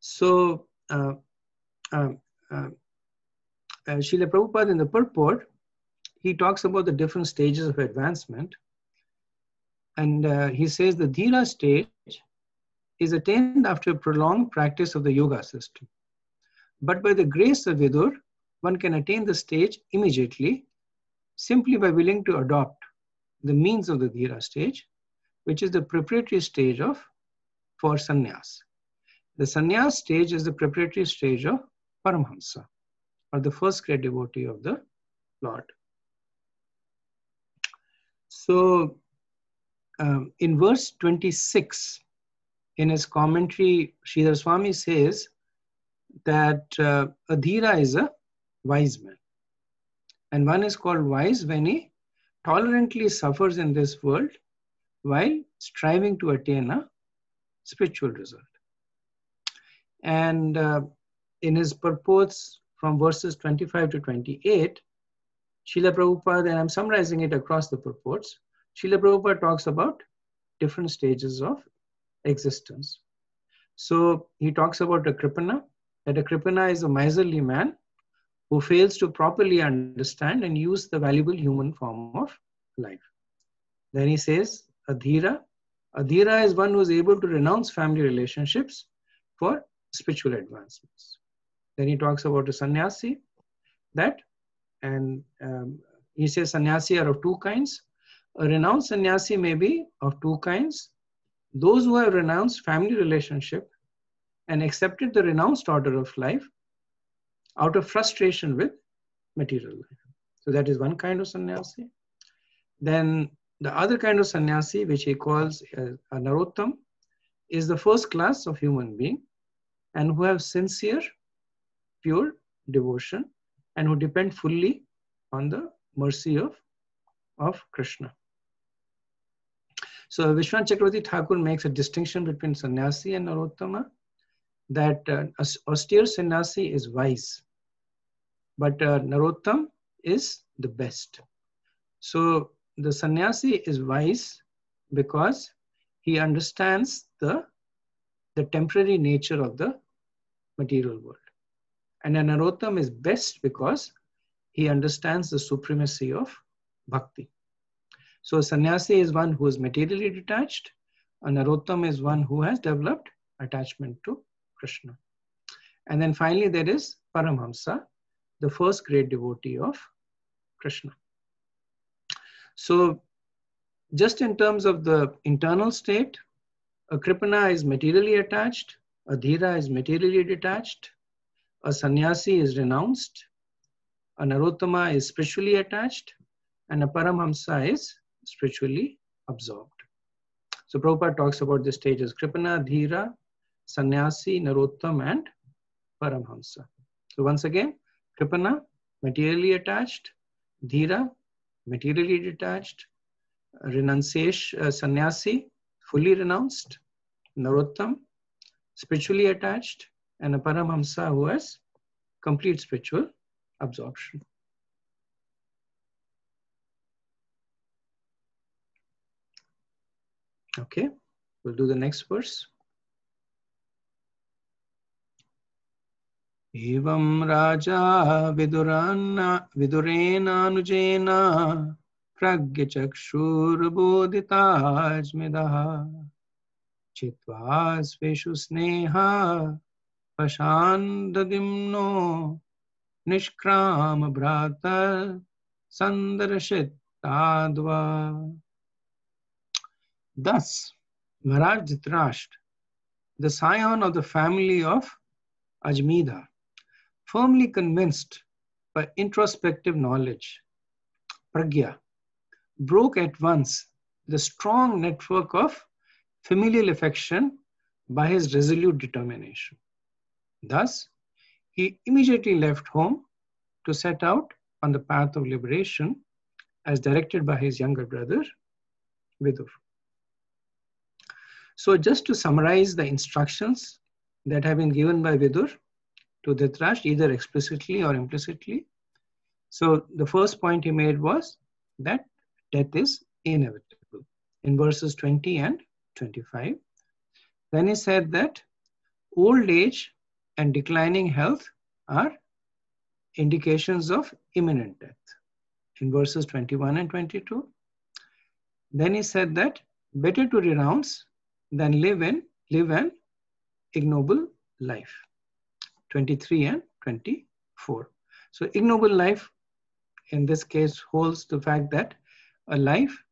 So Srila Prabhupada in the purport, he talks about the different stages of advancement, and he says the Dhira stage is attained after a prolonged practice of the yoga system. But by the grace of Vidur, one can attain the stage immediately simply by willing to adopt the means of the Dhira stage, which is the preparatory stage for sannyas. The sannyas stage is the preparatory stage of Paramhamsa, or the first great devotee of the Lord. So in verse 26, in his commentary, Sridhar Swami says that a Dhira is a wise man. And one is called wise when he tolerantly suffers in this world while striving to attain a spiritual result. And in his purports from verses 25 to 28, Srila Prabhupada, and I'm summarizing it across the purports, Srila Prabhupada talks about different stages of existence. So he talks about a Kripana, that a Kripana is a miserly man who fails to properly understand and use the valuable human form of life. Then he says a Dhira. A Dhira is one who is able to renounce family relationships for spiritual advancements. Then he talks about a sannyasi, he says sannyasi are of two kinds. A renounced sannyasi may be of two kinds. Those who have renounced family relationship and accepted the renounced order of life out of frustration with material life. So that is one kind of sannyasi. Then the other kind of sannyasi, which he calls a Narottam, is the first class of human being and who have sincere, pure devotion and who depend fully on the mercy of Krishna. So Vishwanath Chakravarti Thakur makes a distinction between sannyasi and Narottama, that austere sannyasi is wise, but Narottam is the best. So the sannyasi is wise because he understands the temporary nature of the material world. And a Narottam is best because he understands the supremacy of bhakti. So sannyasi is one who is materially detached. A Narottam is one who has developed attachment to Krishna. And then finally there is Paramhamsa, the first great devotee of Krishna. So just in terms of the internal state, a Kripana is materially attached, a Dhira is materially detached, a Sannyasi is renounced, a Narottama is spiritually attached, and a Paramhamsa is spiritually absorbed. So Prabhupada talks about the stages: Kripana, Dhira, Sannyasi, Narottam, and Paramhamsa. So once again, Kripana, materially attached; Dhira, materially detached; renunciation, Sannyasi, fully renounced; Narottam, spiritually attached; and a Paramhamsa who has complete spiritual absorption. Okay, we'll do the next verse. Evam Raja Vidurena Anujena Pragyachakshur Bodhitajmidaha Chitva Sveshu Sneha Pashandadimno Nishkram Bhrata Sandarashit Tadva. Thus, Maharaj Dhritarashtra, the scion of the family of Ajmedha, firmly convinced by introspective knowledge, pragya, broke at once the strong network of familial affection by his resolute determination. Thus, he immediately left home to set out on the path of liberation as directed by his younger brother, Vidur. So just to summarize the instructions that have been given by Vidur to Dhritarashtra, either explicitly or implicitly. So the first point he made was that death is inevitable in verses 20 and 25. Then he said that old age and declining health are indications of imminent death in verses 21 and 22. Then he said that better to renounce than live an ignoble life, 23 and 24. So ignoble life in this case holds the fact that a life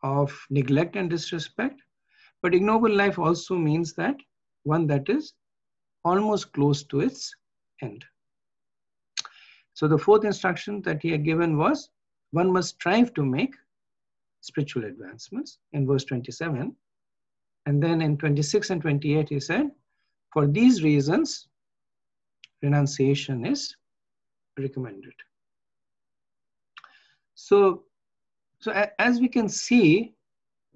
of neglect and disrespect, but ignoble life also means that one that is almost close to its end. So the fourth instruction that he had given was one must strive to make spiritual advancements in verse 27. And then in 26 and 28 he said, for these reasons, renunciation is recommended. So as we can see,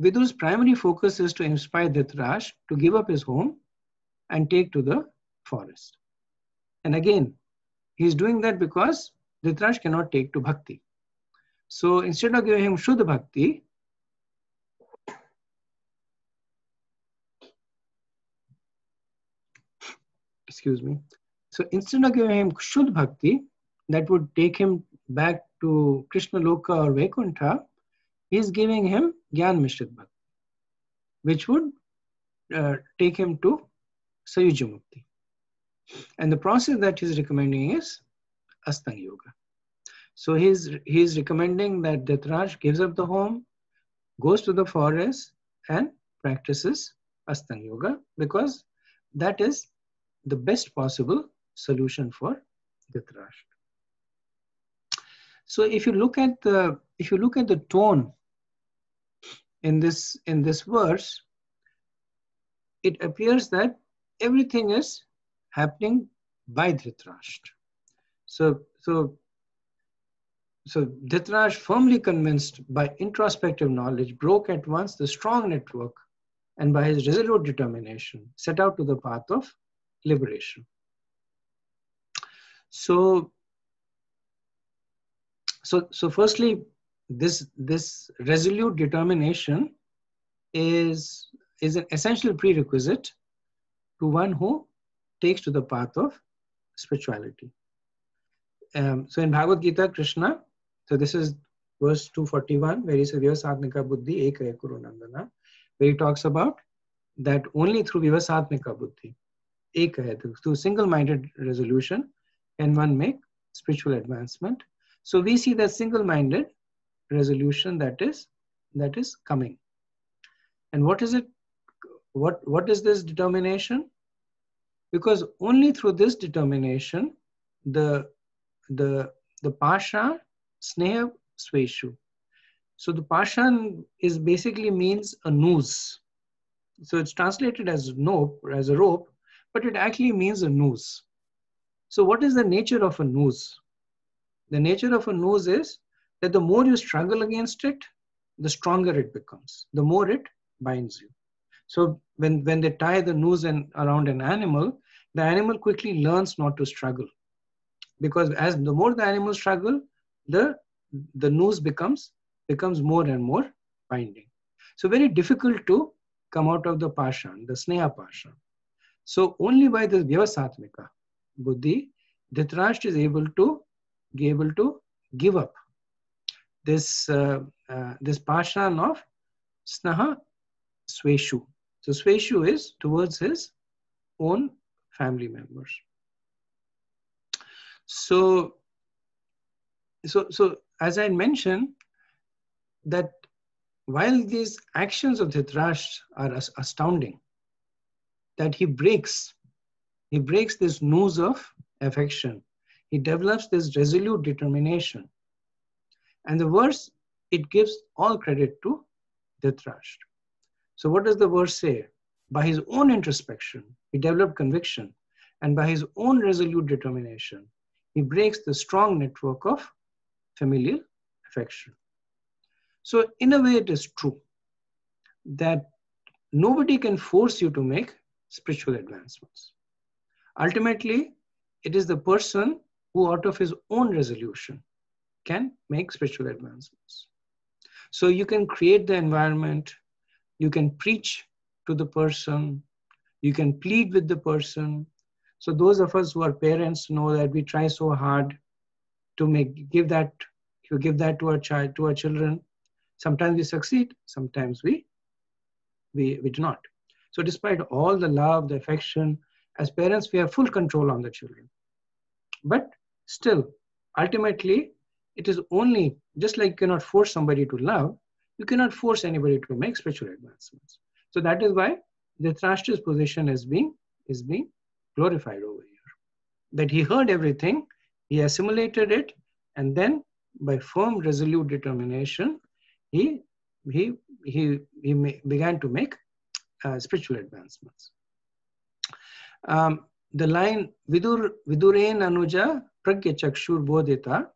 Vidur's primary focus is to inspire Dhritarashtra to give up his home and take to the forest. And again, he's doing that because Dhritarashtra cannot take to bhakti. So instead of giving him Shuddha Bhakti, So instead of giving him Shuddha Bhakti, that would take him back to Krishna Loka or Vaikuntha, he's giving him Gyan Mishrit Bhakti, which would take him to Sayuja Mukti. And the process that he's recommending is Astanga Yoga. So he's recommending that Dhritarashtra gives up the home, goes to the forest and practices Astanga Yoga, because that is the best possible solution for Dhritarashtra. So if you look at the tone in this verse, it appears that everything is happening by Dhritarashtra. So Dhritarashtra, firmly convinced by introspective knowledge, broke at once the strong network and by his resolute determination set out to the path of liberation. So firstly, this resolute determination is an essential prerequisite to one who takes to the path of spirituality. So in Bhagavad Gita, Krishna, so this is verse 241, where he says, Vivasatmika buddhi ekaya kuru nandana, where he talks about that only through Vivasatmika buddhi, ekaya, through single-minded resolution, can one make spiritual advancement. So we see that single-minded resolution that is coming. And what is it? What is this determination? Because only through this determination, the pasha sneha sveshu. So the pasha is basically means a noose. So it's translated as a rope, but it actually means a noose. So what is the nature of a noose? The nature of a noose is that the more you struggle against it, the stronger it becomes, the more it binds you. So when they tie the noose around an animal, the animal quickly learns not to struggle. Because as the more the animal struggle, the noose becomes more and more binding. So very difficult to come out of the pashan, the sneha pashan. So only by the vyavasatmika buddhi, Dhritarashtra is able to give up this pashan of snaha sveshu. So sveshu is towards his own family members. So as I mentioned, that while these actions of Dhritarashtra are astounding, that he breaks this noose of affection. He develops this resolute determination. And the verse, it gives all credit to Dhritarashtra. So what does the verse say? By his own introspection, he developed conviction. And by his own resolute determination, he breaks the strong network of familial affection. So in a way, it is true that nobody can force you to make spiritual advancements. Ultimately, it is the person who out of his own resolution can make spiritual advancements. So you can create the environment, you can preach to the person, you can plead with the person. So those of us who are parents know that we try so hard to give that to our child, to our children. Sometimes we succeed, sometimes we do not. So despite all the love, the affection, as parents, we have full control on the children. But still, ultimately, it is only, just like you cannot force somebody to love, you cannot force anybody to make spiritual advancements. So that is why Dhritarashtra's position is being glorified over here. That he heard everything, he assimilated it, and then by firm, resolute determination, he began to make spiritual advancements. The line Viduren Anuja Pragya Chakshur Bodhita,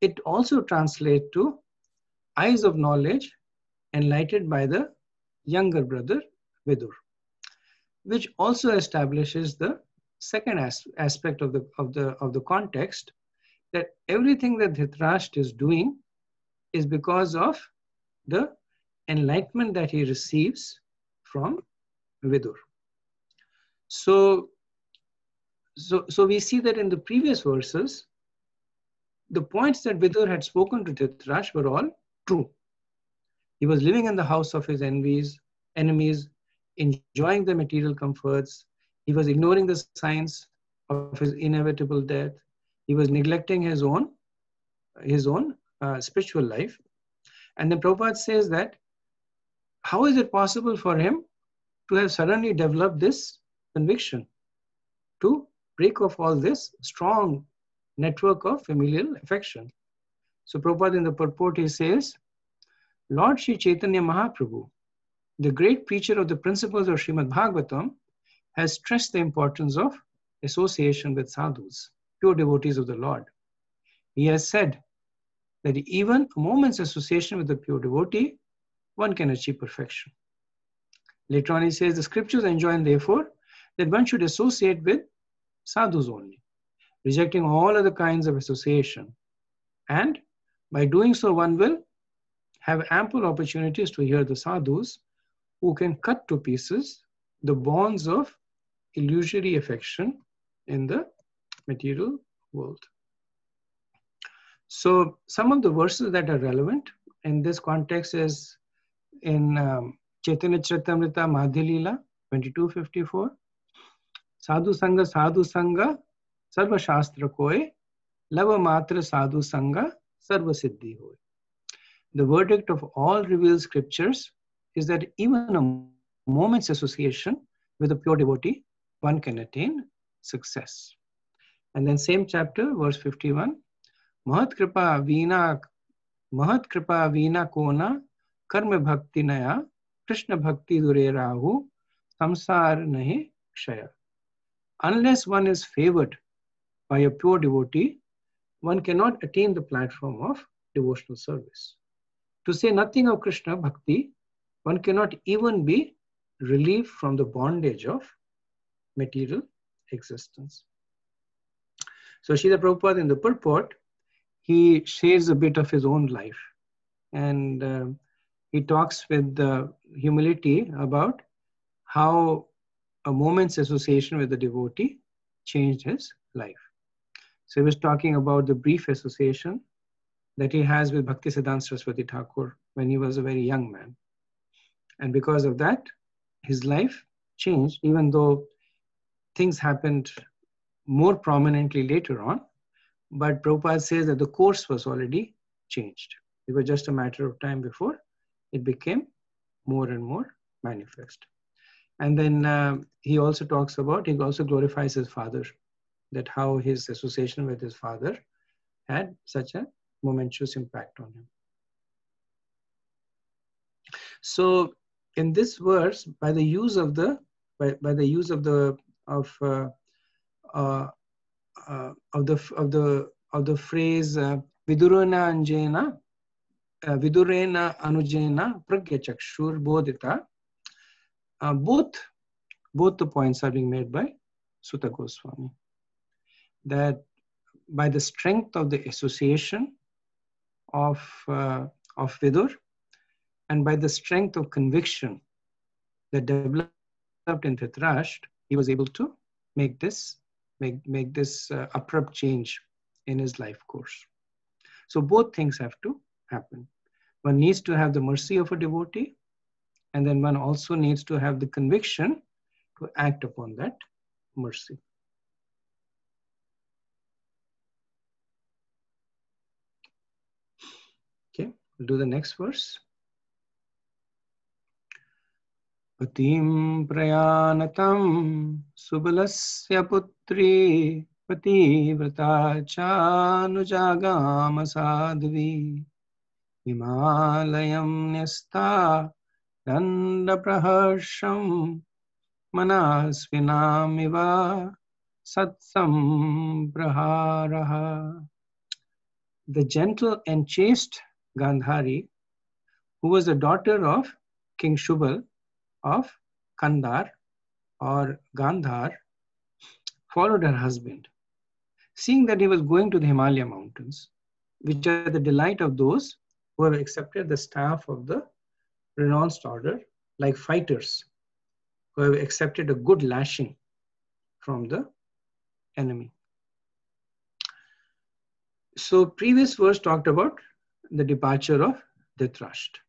it also translates to eyes of knowledge enlightened by the younger brother Vidur, which also establishes the second aspect of the context, that everything that Dhritarashtra is doing is because of the enlightenment that he receives from Vidur. So we see that in the previous verses, the points that Vidur had spoken to Dhritarashtra were all true. He was living in the house of his enemies, enjoying the material comforts. He was ignoring the signs of his inevitable death. He was neglecting his own spiritual life. And then Prabhupada says that, how is it possible for him to have suddenly developed this conviction to break off all this strong network of familial affection? So Prabhupada in the purport, he says, Lord Sri Chaitanya Mahaprabhu, the great preacher of the principles of Srimad Bhagavatam, has stressed the importance of association with sadhus, pure devotees of the Lord. He has said that even a moment's association with a pure devotee, one can achieve perfection. Later on he says, the scriptures enjoin therefore that one should associate with sadhus only, rejecting all other kinds of association. And by doing so, one will have ample opportunities to hear the sadhus who can cut to pieces the bonds of illusory affection in the material world. So some of the verses that are relevant in this context is in Chaitanya Charitamrita Madhya-lila 22:54. Sadhu Sangha, Sarva Shastra Koe, Lava Matra Sadhu Sangha, Sarva Siddhi Hoy. The verdict of all revealed scriptures is that even a moment's association with a pure devotee, one can attain success. And then same chapter, verse 51, Mahat kripa veena kona karma bhakti naya Krishna bhakti dure rahu samsar nahi kshaya. Unless one is favored by a pure devotee, one cannot attain the platform of devotional service. To say nothing of Krishna bhakti, one cannot even be relieved from the bondage of material existence. So Srila Prabhupada in the purport, he shares a bit of his own life, and he talks with humility about how a moment's association with the devotee changed his life. So he was talking about the brief association that he has with Bhaktisiddhanta Saraswati Thakur when he was a very young man. And because of that, his life changed, even though things happened more prominently later on. But Prabhupada says that the course was already changed. It was just a matter of time before it became more and more manifest. And then he also talks about, he also glorifies his father, that how his association with his father had such a momentous impact on him. So in this verse, by the use of the phrase vidurena anujena pragyachakshur bodhita, both the points are being made by Sutta Goswami, that by the strength of the association of Vidur, and by the strength of conviction that developed in Dhritarashtra, he was able to make this abrupt change in his life course. So both things have to happen. One needs to have the mercy of a devotee, and then one also needs to have the conviction to act upon that mercy. Okay, we'll do the next verse. Patim prayanatam subalasya putri pativrata chanujagama sadhvi himalayam nyasta danda praharsham manasvinamiva satsam praharaha. The gentle and chaste Gandhari, who was the daughter of King Shubal of Kandar or Gandhar, followed her husband, seeing that he was going to the Himalaya mountains, which are the delight of those who have accepted the staff of the renounced order, like fighters who have accepted a good lashing from the enemy. So previous verse talked about the departure of Dhritarashtra.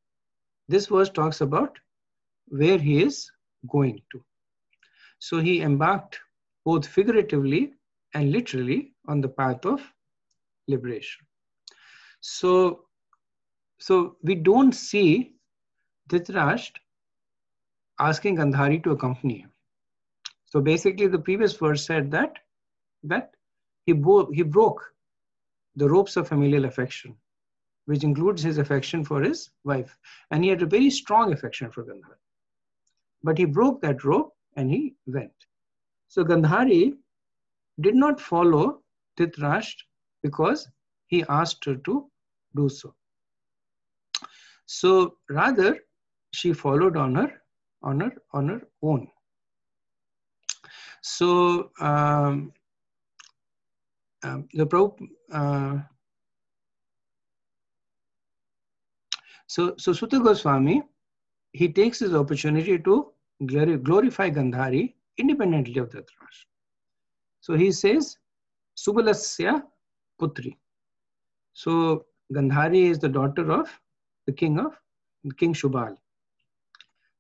This verse talks about where he is going to. So he embarked both figuratively and literally on the path of liberation. So we don't see Dhritarashtra asking Gandhari to accompany him. So basically the previous verse said that he broke the ropes of familial affection, which includes his affection for his wife. And he had a very strong affection for Gandhari. But he broke that rope and he went. So Gandhari did not follow Dhritarashtra because he asked her to do so. So rather, she followed on her own. So So Sutta Goswami, he takes his opportunity to glorify Gandhari independently of Dhritarashtra. So he says, Subalasya Putri. So Gandhari is the daughter of the king Shubal.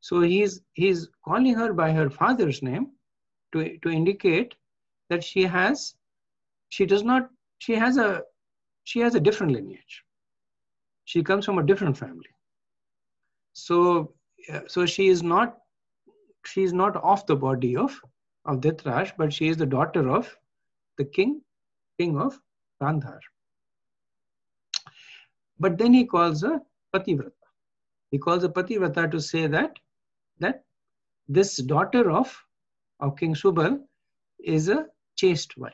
So he's calling her by her father's name to indicate that she has a different lineage. she comes from a different family. So she is not of the body of Dhritarashtra, but she is the daughter of the king of Gandhar. But then he calls her Pativrata. He calls her Pativrata to say that this daughter of King Subal is a chaste wife.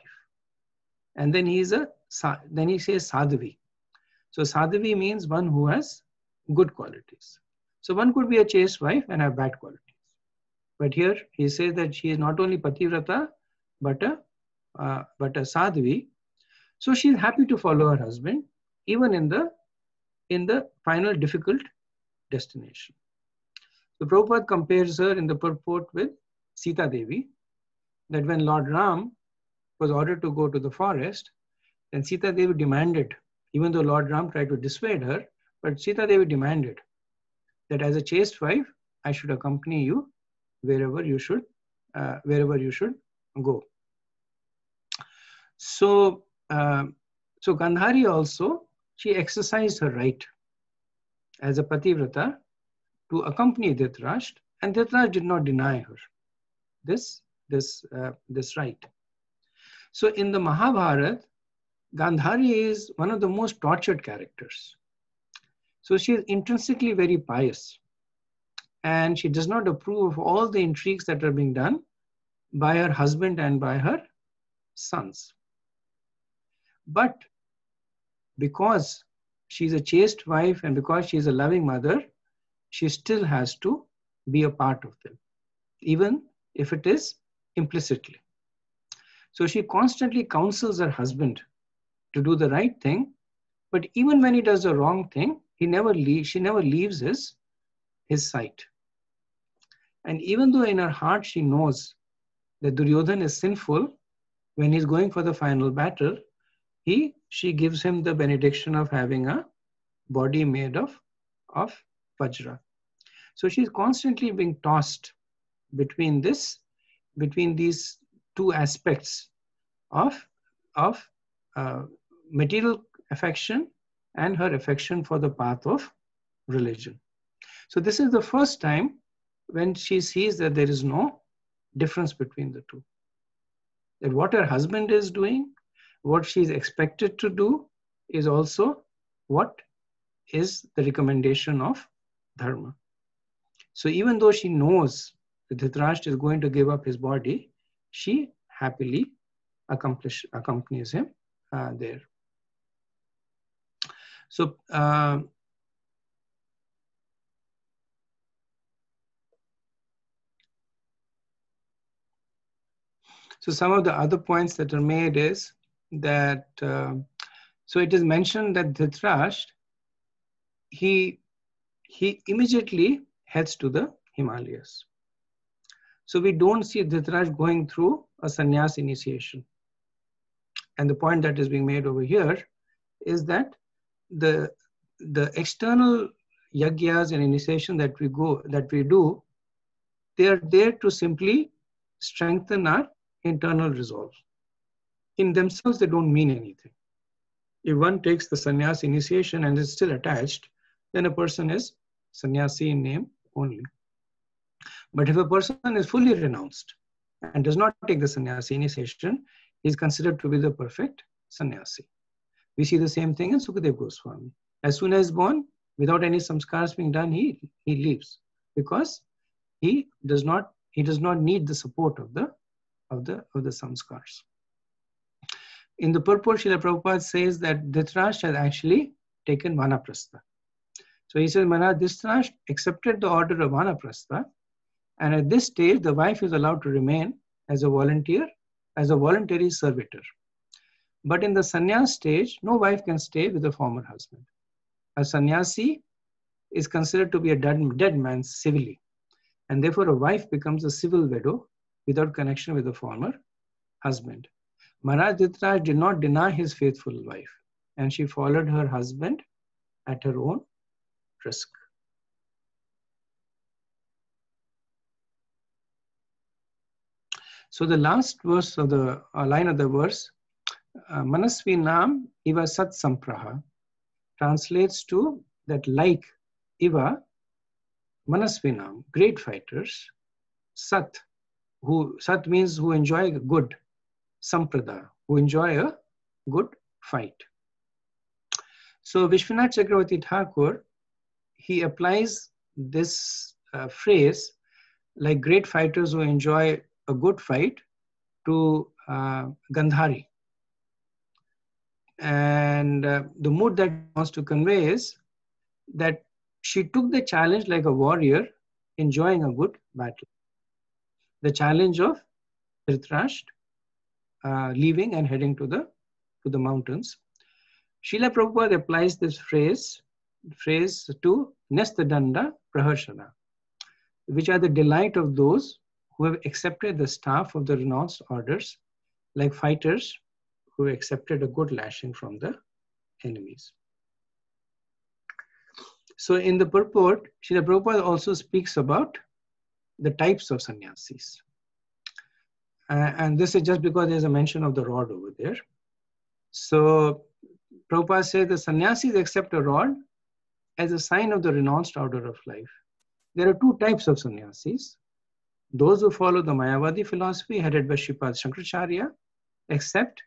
And then he says Sadhavi. So Sadhavi means one who has good qualities. So one could be a chaste wife and have bad qualities. But here he says that she is not only Pativrata, but a Sadhavi. So she is happy to follow her husband, even in the final difficult destination. So Prabhupada compares her in the purport with Sita Devi, that when Lord Ram was ordered to go to the forest, then Sita Devi demanded, even though Lord Ram tried to dissuade her, but Sita Devi demanded that as a chaste wife, I should accompany you wherever you should go. So Gandhari also, she exercised her right as a Pativrata to accompany Dhritarashtra, and Dhritarashtra did not deny her this right. So in the Mahabharata, Gandhari is one of the most tortured characters. So she is intrinsically very pious, and she does not approve of all the intrigues that are being done by her husband and by her sons. But because she's a chaste wife and because she's a loving mother, she still has to be a part of them, even if it is implicitly. So she constantly counsels her husband to do the right thing, but even when he does the wrong thing, she never leaves his sight. And even though in her heart she knows that Duryodhana is sinful, when he's going for the final battle, she gives him the benediction of having a body made of Vajra. So she's constantly being tossed between these two aspects of material affection and her affection for the path of religion. So this is the first time when she sees that there is no difference between the two. That what her husband is doing, what she is expected to do, is also what is the recommendation of Dharma. So even though she knows that Dhritarashtra is going to give up his body, she happily accompanies him there. So some of the other points that are made is that, so it is mentioned that Dhritarashtra, he immediately heads to the Himalayas. So we don't see Dhritarashtra going through a sannyas initiation. And the point that is being made over here is that the external yagyas and initiation that we do, they are there to simply strengthen our internal resolve. In themselves, they don't mean anything. If one takes the sannyas initiation and is still attached, then a person is sannyasi in name only. But if a person is fully renounced and does not take the sannyasi initiation, he is considered to be the perfect sannyasi. We see the same thing in Sukadeva Goswami. As soon as born, without any samskars being done, he leaves, because he does not need the support of the samskars. In the purport, Srila Prabhupada says that Dhritarashtra has actually taken Vanaprastha. So he says, Maharaj, Dhritarashtra accepted the order of Vanaprastha, and at this stage, the wife is allowed to remain as a voluntary servitor. But in the sannyas stage, no wife can stay with the former husband. A sannyasi is considered to be a dead man civilly, and therefore a wife becomes a civil widow without connection with the former husband. Maharaj Dhritarashtra did not deny his faithful wife, and she followed her husband at her own risk. So the last verse of line of the verse, Manasvi Nam Iva Sat Sampraha, translates to that like Iva, Manasvinam, great fighters, Sat, who Sat means who enjoy good, Samprada, who enjoy a good fight. So Vishwanath Chakravarti Thakur, he applies this phrase like great fighters who enjoy a good fight to Gandhari. And the mood that he wants to convey is that she took the challenge like a warrior enjoying a good battle. The challenge of Dhritarashtra leaving and heading to the mountains. Srila Prabhupada applies this phrase to Nestadanda Praharshana, which are the delight of those who have accepted the staff of the renounced orders, like fighters who accepted a good lashing from the enemies. So in the purport, Srila Prabhupada also speaks about the types of sannyasis. And this is just because there's a mention of the rod over there. So Prabhupada says the sannyasis accept a rod as a sign of the renounced order of life. There are two types of sannyasis. Those who follow the Mayavadi philosophy headed by Sripad Shankaracharya accept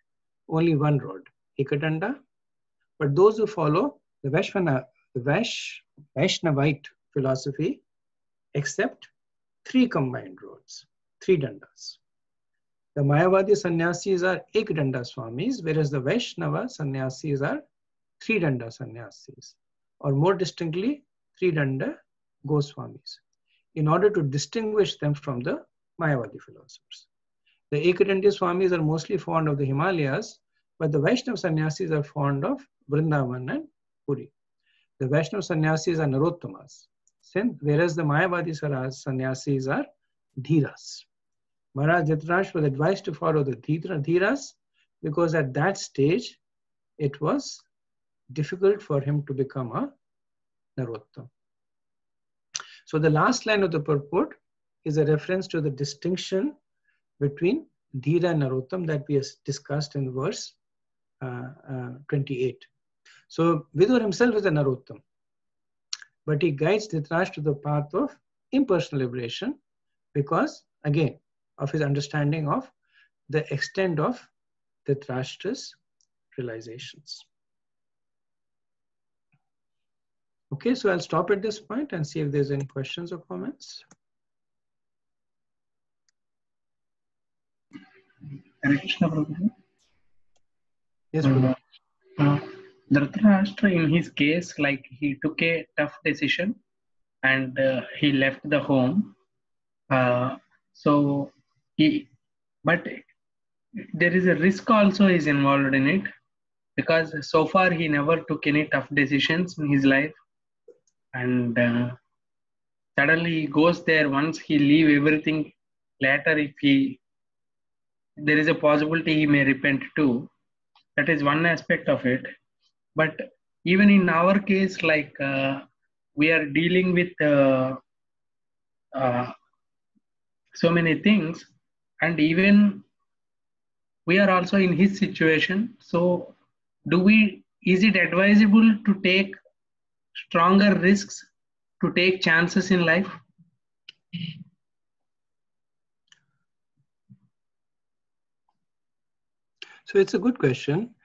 only one rod, Ekadanda. But those who follow the Vaishnavite philosophy accept three combined rods, three dandas. The Mayavadi sannyasis are Ekdanda Swamis, whereas the Vaishnava sannyasis are three danda sannyasis, or more distinctly, three danda Goswamis, in order to distinguish them from the Mayavadi philosophers. The Ekadandi Swamis are mostly fond of the Himalayas, but the Vaishnava sannyasis are fond of Vrindavan and Puri. The Vaishnava sannyasis are Narottamas, whereas the Mayavadi sannyasis are Dhiras. Maharaj Dhritarashtra was advised to follow the Dhiras because at that stage it was difficult for him to become a Narottam. So the last line of the purport is a reference to the distinction between Dhira and Narottam that we discussed in verse 28. So Vidur himself is a Narottam, but he guides Dhritarashtra to the path of impersonal liberation because, again, of his understanding of the extent of Dhritarashtra's realizations. Okay, so I'll stop at this point and see if there's any questions or comments. Hare Krishna, Prabhu. Yes, Prabhu. Dhritarashtra, in his case, like he took a tough decision and he left the home. But there is a risk also is involved in it, because so far he never took any tough decisions in his life, and suddenly he goes there. Once he leave everything, later if there is a possibility he may repent too. That is one aspect of it. But even in our case, like we are dealing with so many things, and even we are also in his situation. So is it advisable to take stronger risks, to take chances in life? So it's a good question.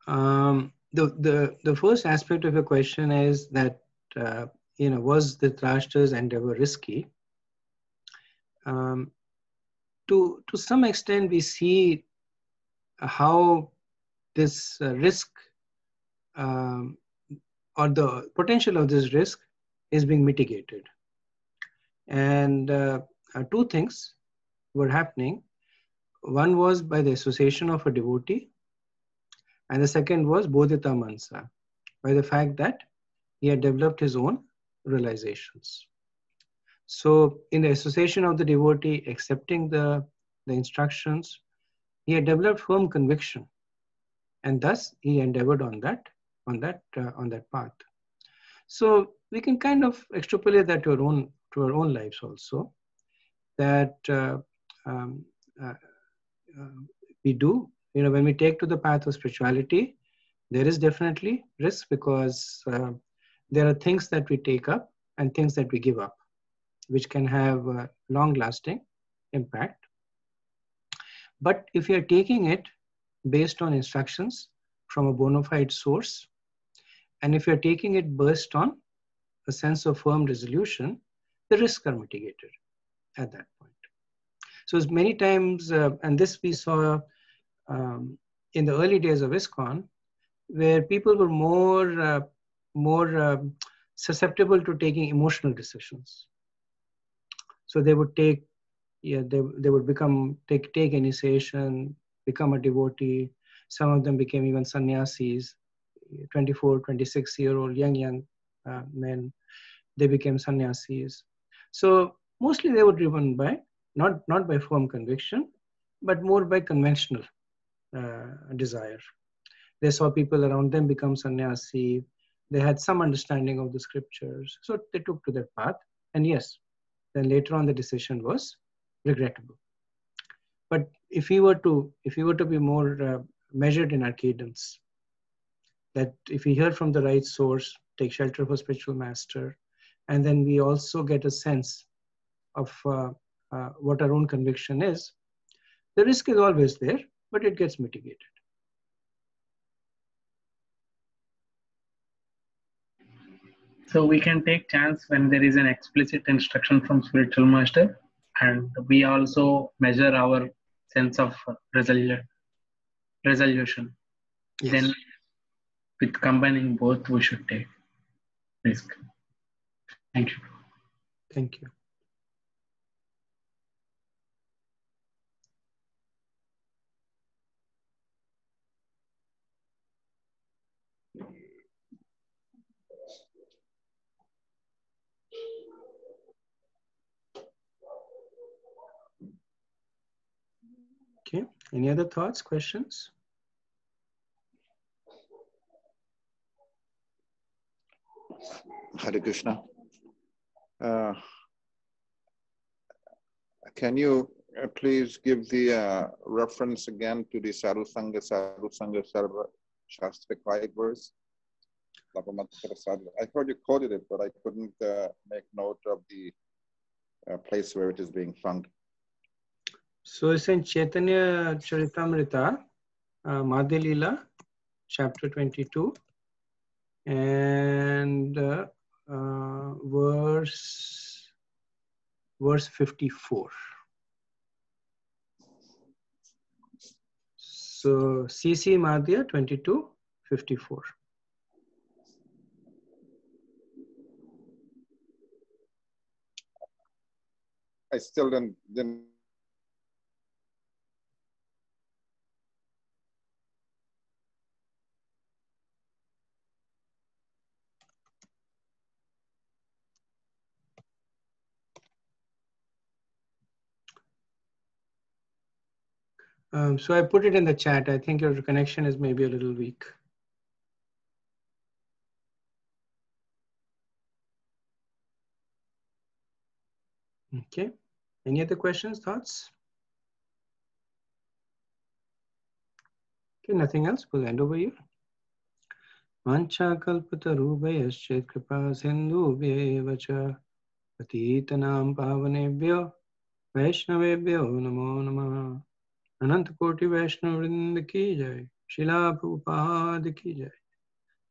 The first aspect of your question is that was Dhritarashtra's endeavor risky? To some extent, we see how this risk or the potential of this risk is being mitigated. And two things were happening. One was by the association of a devotee, and the second was Bodhita Mansa, by the fact that he had developed his own realizations. So in the association of the devotee, accepting the instructions, he had developed firm conviction, and thus he endeavored on that path. So we can kind of extrapolate that to our own lives also, that we do, when we take to the path of spirituality, There is definitely risk because there are things that we take up and things that we give up, which can have a long-lasting impact. But if you're taking it based on instructions from a bona fide source, and if you're taking it based on a sense of firm resolution, the risks are mitigated at that point. So as many times, and this we saw in the early days of ISKCON, where people were more susceptible to taking emotional decisions. So they would take, they would take initiation, become a devotee. Some of them became even sannyasis, 24, 26-year-old young men. They became sannyasis. So mostly they were driven by, not by firm conviction, but more by conventional desire. They saw people around them become sannyasi. They had some understanding of the scriptures. So they took to that path. And yes, then later on the decision was regrettable. But if we were to be more measured in our cadence, that if we hear from the right source, take shelter of a spiritual master, and then we also get a sense of what our own conviction is, the risk is always there, but it gets mitigated. So we can take chance when there is an explicit instruction from spiritual master, and we also measure our sense of resolution. Yes. Then with combining both, we should take risk. Thank you. Thank you. Okay, any other thoughts, questions? Hare Krishna. Can you please give the reference again to the Sadhu Sangha Sarva Shastric verse? I heard you quoted it, but I couldn't make note of the place where it is being found. So it's in Chaitanya Charitamrita, Madhya Lila, chapter 22, and verse 54. So CC Madhya 22:54. I still didn't. So I put it in the chat. I think your connection is maybe a little weak. Okay. Any other questions, thoughts? Okay, nothing else. We'll end over here. Mancha kalpatarubhayascha kripa sindhubhyev cha patitanam pavanebhyo vaishnavebhyo namo namah. Anant Koti Vaishnav Vrinda ki jai, Srila Prabhupada ki jai,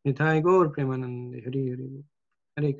Nitai Gaur Premanande, Hari Hari. Hare